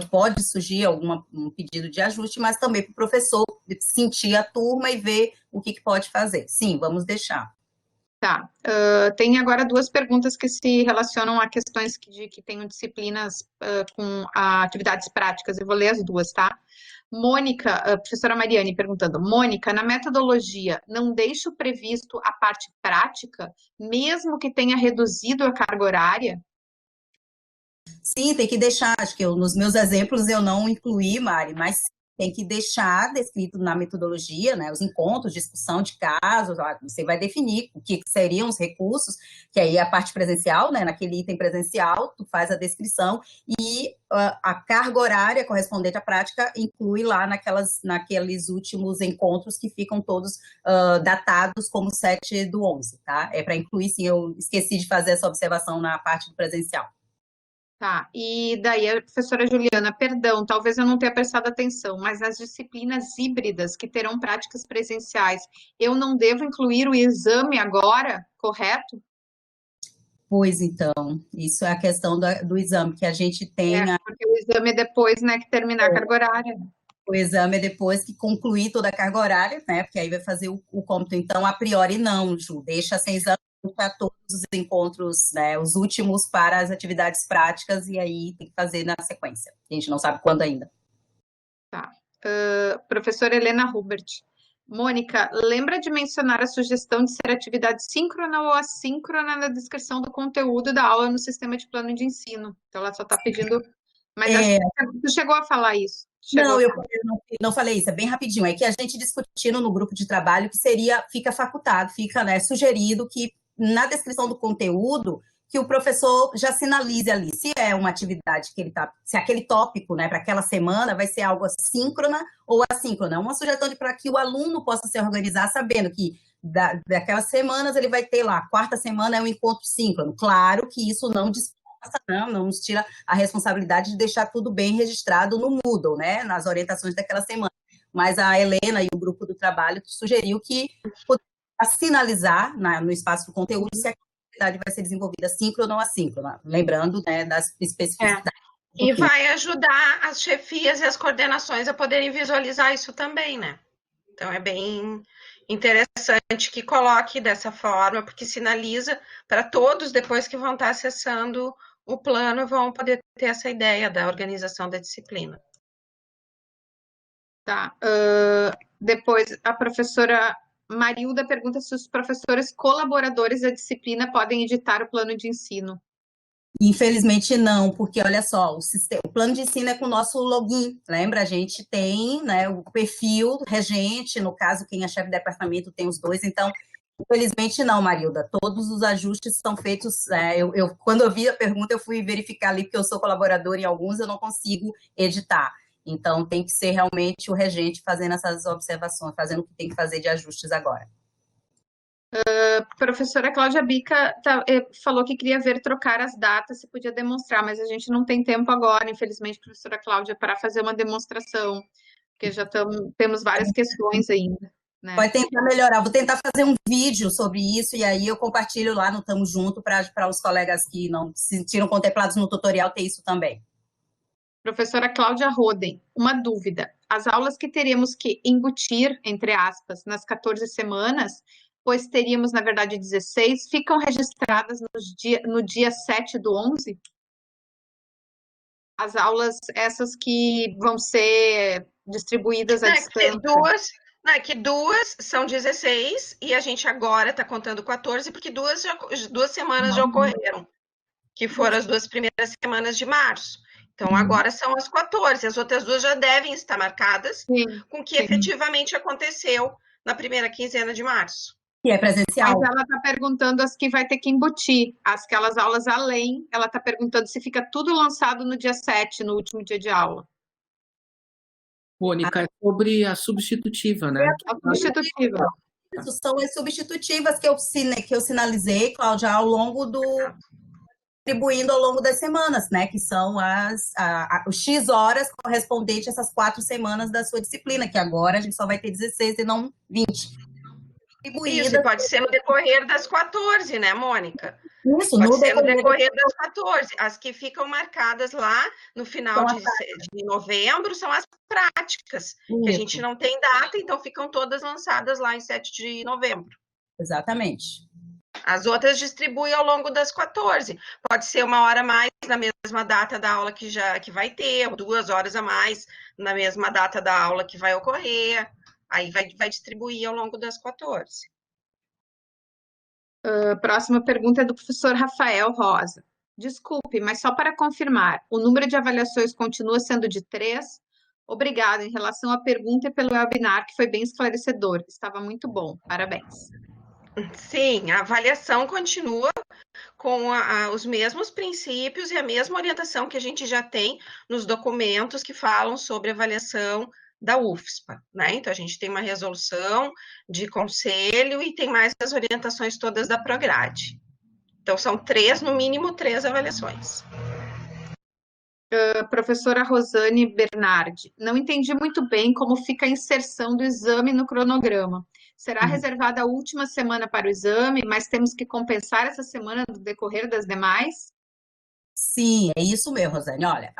pode surgir um pedido de ajuste, mas também para o professor sentir a turma e ver o que pode fazer. Sim, vamos deixar. Tá. Tem agora 2 perguntas que se relacionam a questões que tenham disciplinas com atividades práticas. Eu vou ler as 2, tá? Mônica, a professora Mariane perguntando, Mônica, na metodologia, não deixo previsto a parte prática, mesmo que tenha reduzido a carga horária? Sim, tem que deixar, acho que nos meus exemplos eu não incluí, Mari, mas tem que deixar descrito na metodologia, né, os encontros, discussão de casos, você vai definir o que seriam os recursos, que aí é a parte presencial, né, naquele item presencial, tu faz a descrição e a carga horária correspondente à prática inclui lá naqueles últimos encontros que ficam todos datados como 7/11, tá? É para incluir, sim, eu esqueci de fazer essa observação na parte do presencial. Tá, e daí a professora Juliana, perdão, talvez eu não tenha prestado atenção, mas nas disciplinas híbridas que terão práticas presenciais, eu não devo incluir o exame agora, correto? Pois então, isso é a questão do exame, que a gente tem... Porque o exame é depois, né, que terminar a carga horária. O exame é depois que concluir toda a carga horária, né, porque aí vai fazer o cômputo. Então, a priori, não, Ju, deixa sem exame para todos os encontros, né, os últimos para as atividades práticas, e aí tem que fazer na sequência. A gente não sabe quando ainda. Tá. Professora Helena Hubert. Mônica, lembra de mencionar a sugestão de ser atividade síncrona ou assíncrona na descrição do conteúdo da aula no sistema de plano de ensino? Então, ela só está pedindo... Mas acho que tu chegou a falar isso. Não, eu não falei isso, é bem rapidinho. É que a gente discutindo no grupo de trabalho que fica facultado, fica, né, sugerido que na descrição do conteúdo que o professor já sinalize ali se é uma atividade que se aquele tópico, né, para aquela semana vai ser algo assíncrona ou assíncrona. Uma sugestão para que o aluno possa se organizar sabendo que daquelas semanas ele vai ter lá, a 4ª semana é um encontro síncrono. Claro que isso não não nos tira a responsabilidade de deixar tudo bem registrado no Moodle, né, nas orientações daquela semana. Mas a Helena e o grupo do trabalho sugeriu que poderia sinalizar no espaço do conteúdo se a atividade vai ser desenvolvida síncrona ou assíncrona, lembrando, né, das especificidades. E vai ajudar as chefias e as coordenações a poderem visualizar isso também, né? Então, é bem interessante que coloque dessa forma, porque sinaliza para todos, depois que vão estar acessando o plano, vão poder ter essa ideia da organização da disciplina. Tá. Depois, a professora Marilda pergunta se os professores colaboradores da disciplina podem editar o plano de ensino. Infelizmente não, porque olha só, o plano de ensino é com o nosso login, lembra? A gente tem, né, o perfil do regente, no caso, quem é chefe de departamento tem os 2, então, infelizmente não, Marilda, todos os ajustes são feitos, quando eu vi a pergunta, eu fui verificar ali, porque eu sou colaboradora em alguns, eu não consigo editar. Então, tem que ser realmente o regente fazendo essas observações, fazendo o que tem que fazer de ajustes agora. Professora Cláudia Bica falou que queria ver trocar as datas, se podia demonstrar, mas a gente não tem tempo agora, infelizmente, professora Cláudia, para fazer uma demonstração, porque já temos várias questões ainda. né? Pode tentar melhorar. Vou tentar fazer um vídeo sobre isso e aí eu compartilho lá no Tamo Junto para os colegas que não se sentiram contemplados no tutorial ter isso também. Professora Cláudia Roden, uma dúvida. As aulas que teríamos que embutir, entre aspas, nas 14 semanas, pois teríamos, na verdade, 16, ficam registradas no dia 7 do 11? As aulas, essas que vão ser distribuídas à distância. Que duas são 16 e a gente agora está contando 14, porque duas semanas já ocorreram, que foram as 2 primeiras semanas de março. Então, agora são as 14, as outras duas já devem estar marcadas com o que efetivamente aconteceu na primeira quinzena de março. Que é presencial. Mas ela está perguntando as que vai ter que embutir, aquelas aulas além, ela está perguntando se fica tudo lançado no dia 7, no último dia de aula. Mônica, é sobre a substitutiva, né? A substitutiva. Isso são as substitutivas que eu sinalizei, Cláudia, ao longo distribuindo ao longo das semanas, né? Que são os X horas correspondentes a essas 4 semanas da sua disciplina, que agora a gente só vai ter 16 e não 20. Isso, e pode ser no decorrer das 14, né, Mônica? Isso, pode ser no decorrer das 14. As que ficam marcadas lá no final de novembro são as práticas, que a gente não tem data, então ficam todas lançadas lá em 7 de novembro. Exatamente. As outras distribuem ao longo das 14. Pode ser 1 hora a mais na mesma data da aula que vai ter, ou 2 horas a mais na mesma data da aula que vai ocorrer. Aí vai distribuir ao longo das 14. Próxima pergunta é do professor Rafael Rosa. Desculpe, mas só para confirmar, o número de avaliações continua sendo de 3? Obrigada. Em relação à pergunta e pelo webinar, que foi bem esclarecedor. Estava muito bom. Parabéns. Sim, a avaliação continua com os mesmos princípios e a mesma orientação que a gente já tem nos documentos que falam sobre avaliação da UFSPA, né? Então, a gente tem uma resolução de conselho e tem mais as orientações todas da Prograde. Então, são 3, no mínimo 3 avaliações. Professora Rosane Bernardi, não entendi muito bem como fica a inserção do exame no cronograma. Será reservada a última semana para o exame, mas temos que compensar essa semana no decorrer das demais? Sim, é isso mesmo, Rosane. Olha,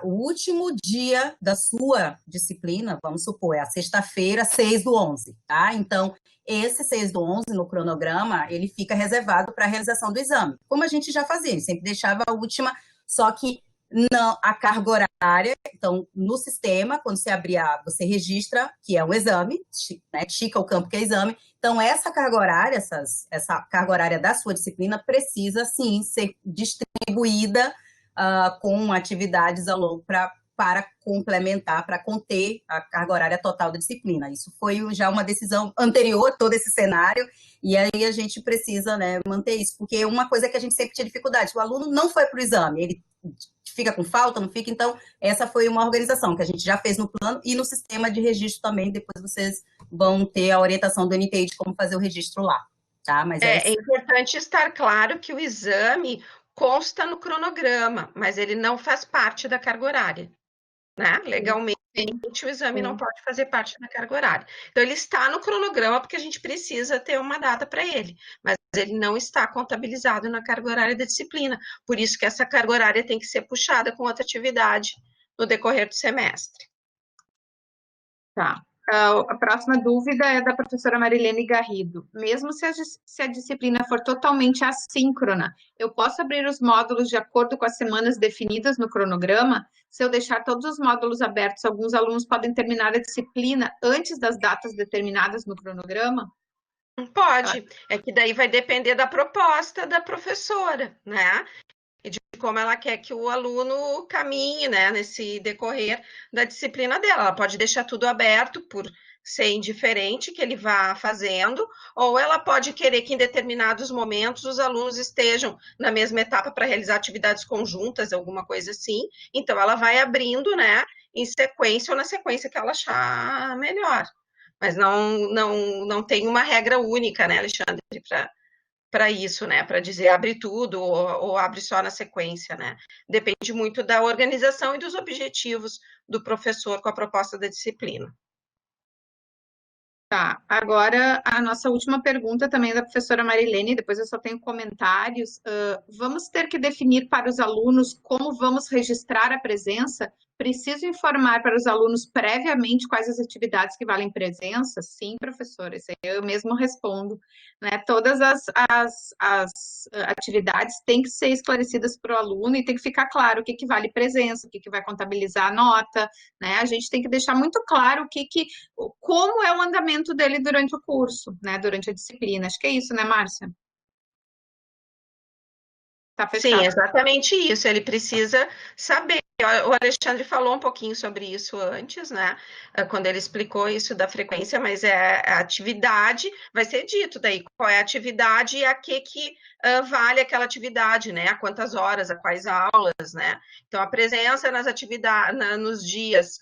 o último dia da sua disciplina, vamos supor, é a sexta-feira, 6 do 11, tá? Então, esse 6 do 11 no cronograma, ele fica reservado para a realização do exame. Como a gente já fazia, a gente sempre deixava a última, só que não, a carga horária, então, no sistema, quando você abrir, você registra que é um exame, né, tica o campo que é exame. Então, essa carga horária, essa carga horária da sua disciplina precisa, sim, ser distribuída com atividades ao longo para complementar, para conter a carga horária total da disciplina. Isso foi já uma decisão anterior a todo esse cenário, e aí a gente precisa, né, manter isso, porque uma coisa que a gente sempre tinha dificuldade, o aluno não foi para o exame, ele fica com falta, não fica, então essa foi uma organização que a gente já fez no plano e no sistema de registro também, depois vocês vão ter a orientação do NTI de como fazer o registro lá, tá? Mas é importante estar claro que o exame consta no cronograma, mas ele não faz parte da carga horária, né? Legalmente, o exame não pode fazer parte da carga horária. Então, ele está no cronograma porque a gente precisa ter uma data para ele, mas ele não está contabilizado na carga horária da disciplina. Por isso que essa carga horária tem que ser puxada com outra atividade no decorrer do semestre. Tá. A próxima dúvida é da professora Marilene Garrido. Mesmo se a disciplina for totalmente assíncrona, eu posso abrir os módulos de acordo com as semanas definidas no cronograma? Se eu deixar todos os módulos abertos, alguns alunos podem terminar a disciplina antes das datas determinadas no cronograma? Pode. É que daí vai depender da proposta da professora, né? E de como ela quer que o aluno caminhe, né, nesse decorrer da disciplina dela. Ela pode deixar tudo aberto por ser indiferente que ele vá fazendo, ou ela pode querer que em determinados momentos os alunos estejam na mesma etapa para realizar atividades conjuntas, alguma coisa assim. Então, ela vai abrindo, né, em sequência ou na sequência que ela achar melhor. Mas não tem uma regra única, né, Alexandre, para isso, né? Para dizer abre tudo ou abre só na sequência, né? Depende muito da organização e dos objetivos do professor com a proposta da disciplina. Tá, agora a nossa última pergunta também é da professora Marilene, depois eu só tenho comentários. Vamos ter que definir para os alunos como vamos registrar a presença? Preciso informar para os alunos previamente quais as atividades que valem presença? Sim, professora, isso aí eu mesmo respondo, né? Todas as atividades têm que ser esclarecidas para o aluno e tem que ficar claro o que que vale presença, o que que vai contabilizar a nota, né? A gente tem que deixar muito claro como é o andamento dele durante o curso, né? Durante a disciplina. Acho que é isso, né, Márcia? Tá Sim, fechado. exatamente isso. Ele precisa saber. O Alexandre falou um pouquinho sobre isso antes, né? Quando ele explicou isso da frequência, mas a atividade, vai ser dito daí qual é a atividade e a que vale aquela atividade, né? A quantas horas, a quais aulas, né? Então, a presença nas atividades, nos dias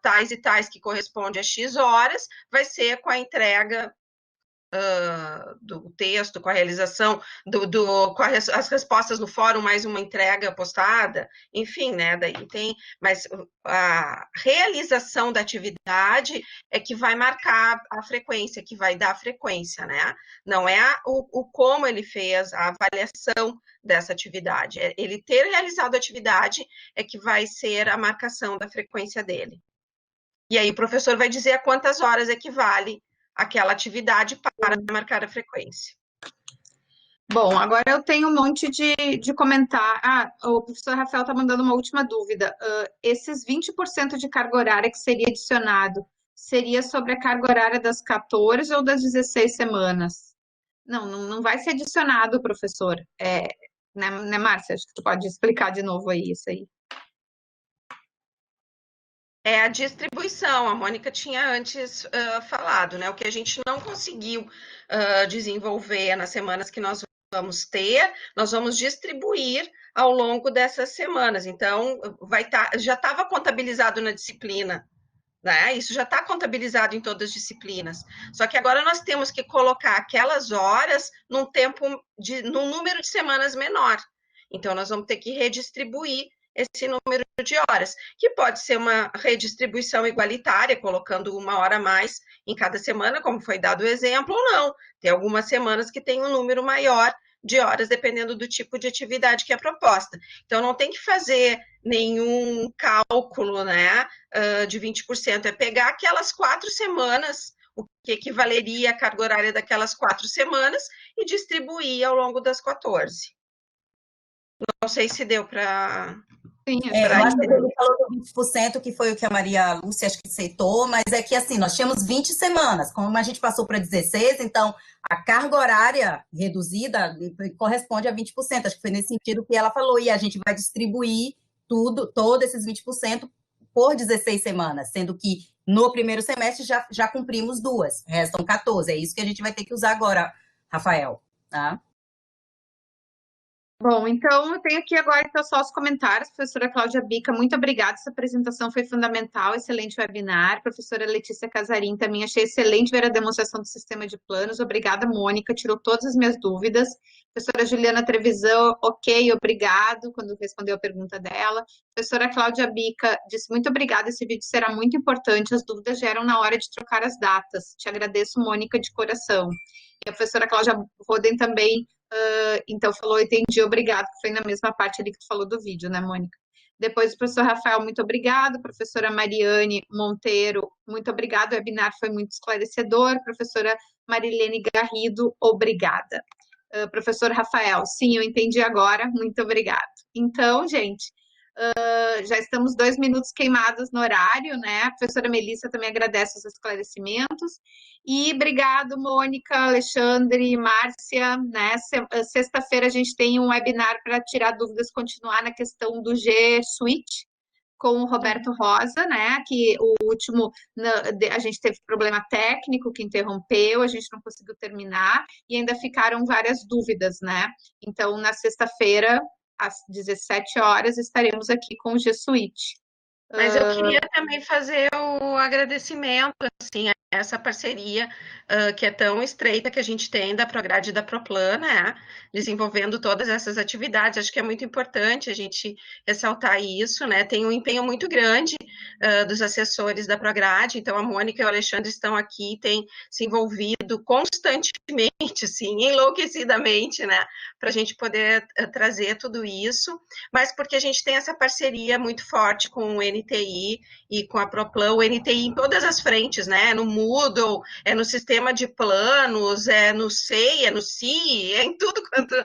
tais e tais que corresponde a X horas, vai ser com a entrega do texto, com a realização, com as respostas no fórum, mais uma entrega postada, enfim, né? Daí tem, mas a realização da atividade é que vai marcar a frequência, que vai dar a frequência, né? Não é o como ele fez, a avaliação dessa atividade. Ele ter realizado a atividade é que vai ser a marcação da frequência dele. E aí o professor vai dizer a quantas horas equivale aquela atividade para marcar a frequência. Bom, agora eu tenho um monte de comentar. O professor Rafael está mandando uma última dúvida. Esses 20% de carga horária que seria adicionado, seria sobre a carga horária das 14 ou das 16 semanas? Não vai ser adicionado, professor. Né, Márcia? Acho que tu pode explicar de novo aí isso aí. É a distribuição, a Mônica tinha antes falado, né? O que a gente não conseguiu desenvolver nas semanas que nós vamos ter, nós vamos distribuir ao longo dessas semanas. Então, já estava contabilizado na disciplina, né? Isso já está contabilizado em todas as disciplinas. Só que agora nós temos que colocar aquelas horas num número de semanas menor. Então, nós vamos ter que redistribuir esse número de horas, que pode ser uma redistribuição igualitária, colocando uma hora a mais em cada semana, como foi dado o exemplo, ou não. Tem algumas semanas que tem um número maior de horas, dependendo do tipo de atividade que é proposta. Então, não tem que fazer nenhum cálculo, né, de 20%. É pegar aquelas 4 semanas, o que equivaleria à carga horária daquelas 4 semanas, e distribuir ao longo das 14. Não sei se deu para... Eu acho que ele falou do 20%, que foi o que a Maria Lúcia acho que aceitou, mas é que assim, nós tínhamos 20 semanas, como a gente passou para 16, então a carga horária reduzida corresponde a 20%, acho que foi nesse sentido que ela falou, e a gente vai distribuir todos esses 20% por 16 semanas, sendo que no primeiro semestre já cumprimos 2, restam 14, é isso que a gente vai ter que usar agora, Rafael, tá? Bom, então eu tenho aqui agora então, só os comentários. Professora Cláudia Bica, muito obrigada. Essa apresentação foi fundamental, excelente webinar. Professora Letícia Casarim, também achei excelente ver a demonstração do sistema de planos. Obrigada, Mônica, tirou todas as minhas dúvidas. Professora Juliana Trevisan, ok, obrigado, quando respondeu a pergunta dela. Professora Cláudia Bica disse, muito obrigada, esse vídeo será muito importante, as dúvidas geram na hora de trocar as datas. Te agradeço, Mônica, de coração. E a professora Cláudia Roden também então falou, entendi, obrigado, que foi na mesma parte ali que tu falou do vídeo, né, Mônica? Depois o professor Rafael, muito obrigado. Professora Mariane Monteiro, muito obrigado. O webinar foi muito esclarecedor. Professora Marilene Garrido, obrigada. Professor Rafael, sim, eu entendi agora. Muito obrigado. Então, gente, já estamos 2 minutos queimados no horário, né? A professora Melissa também agradece os esclarecimentos. E obrigado, Mônica, Alexandre, Márcia, né? Sexta-feira a gente tem um webinar para tirar dúvidas, continuar na questão do G Suite com o Roberto Rosa, né? Que o último a gente teve problema técnico que interrompeu, a gente não conseguiu terminar e ainda ficaram várias dúvidas, né? Então, na sexta-feira, às 17 horas, estaremos aqui com o G Suite. Mas eu queria também fazer o agradecimento, assim, a essa parceria que é tão estreita que a gente tem da Prograde e da Proplan, né? Desenvolvendo todas essas atividades. Acho que é muito importante a gente ressaltar isso, né? Tem um empenho muito grande dos assessores da Prograde, então a Mônica e o Alexandre estão aqui, têm se envolvido constantemente, assim, enlouquecidamente, né? Para a gente poder trazer tudo isso, mas porque a gente tem essa parceria muito forte com o NTI e com a Proplan, o NTI em todas as frentes, né? No Moodle, é no sistema de planos, é no SEI, é no CI, é em tudo quanto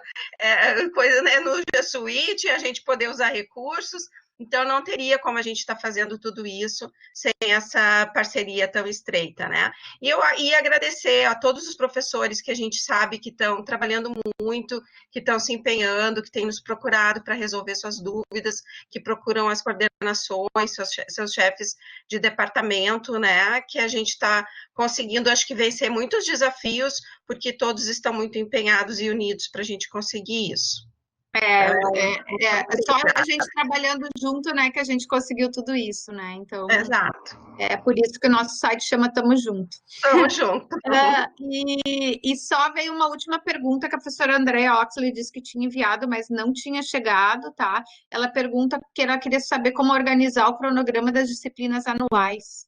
coisa, né? No G Suite, a gente poder usar recursos. Então, não teria como a gente estar fazendo tudo isso sem essa parceria tão estreita, né? E eu ia agradecer a todos os professores que a gente sabe que estão trabalhando muito, que estão se empenhando, que têm nos procurado para resolver suas dúvidas, que procuram as coordenações, seus chefes de departamento, né? Que a gente está conseguindo, acho que vencer muitos desafios, porque todos estão muito empenhados e unidos para a gente conseguir isso. Só a gente trabalhando junto, né, que a gente conseguiu tudo isso, né? Então, Exato. é por isso que o nosso site chama Tamo Junto. Tamo junto. E só veio uma última pergunta que a professora Andrea Oxley disse que tinha enviado, mas não tinha chegado, tá? Ela pergunta porque ela queria saber como organizar o cronograma das disciplinas anuais.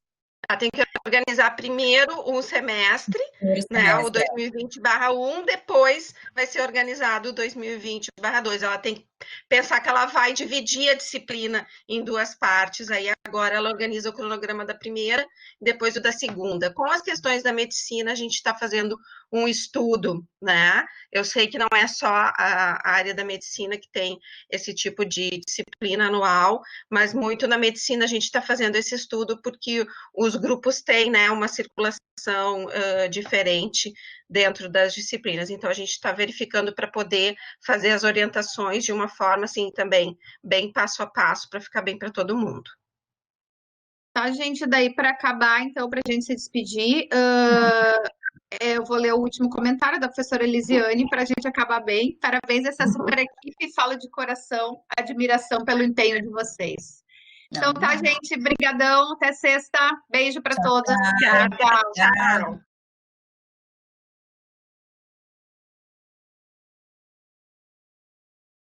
Tem que organizar primeiro um semestre, né, o 2020/1, depois vai ser organizado o 2020/2. Ela tem que pensar que ela vai dividir a disciplina em duas partes, aí agora ela organiza o cronograma da primeira, depois o da segunda. Com as questões da medicina, a gente está fazendo um estudo, né? Eu sei que não é só a área da medicina que tem esse tipo de disciplina anual, mas muito na medicina a gente está fazendo esse estudo porque os grupos têm, né, uma circulação diferente dentro das disciplinas. Então, a gente está verificando para poder fazer as orientações de uma forma, assim, também bem passo a passo, para ficar bem para todo mundo. Tá, gente? Daí, para acabar, então, para a gente se despedir, eu vou ler o último comentário da professora Elisiane para a gente acabar bem. Parabéns a essa super equipe, falo de coração, admiração pelo empenho de vocês. Então tá, gente, brigadão, até sexta, beijo para todos. Tchau.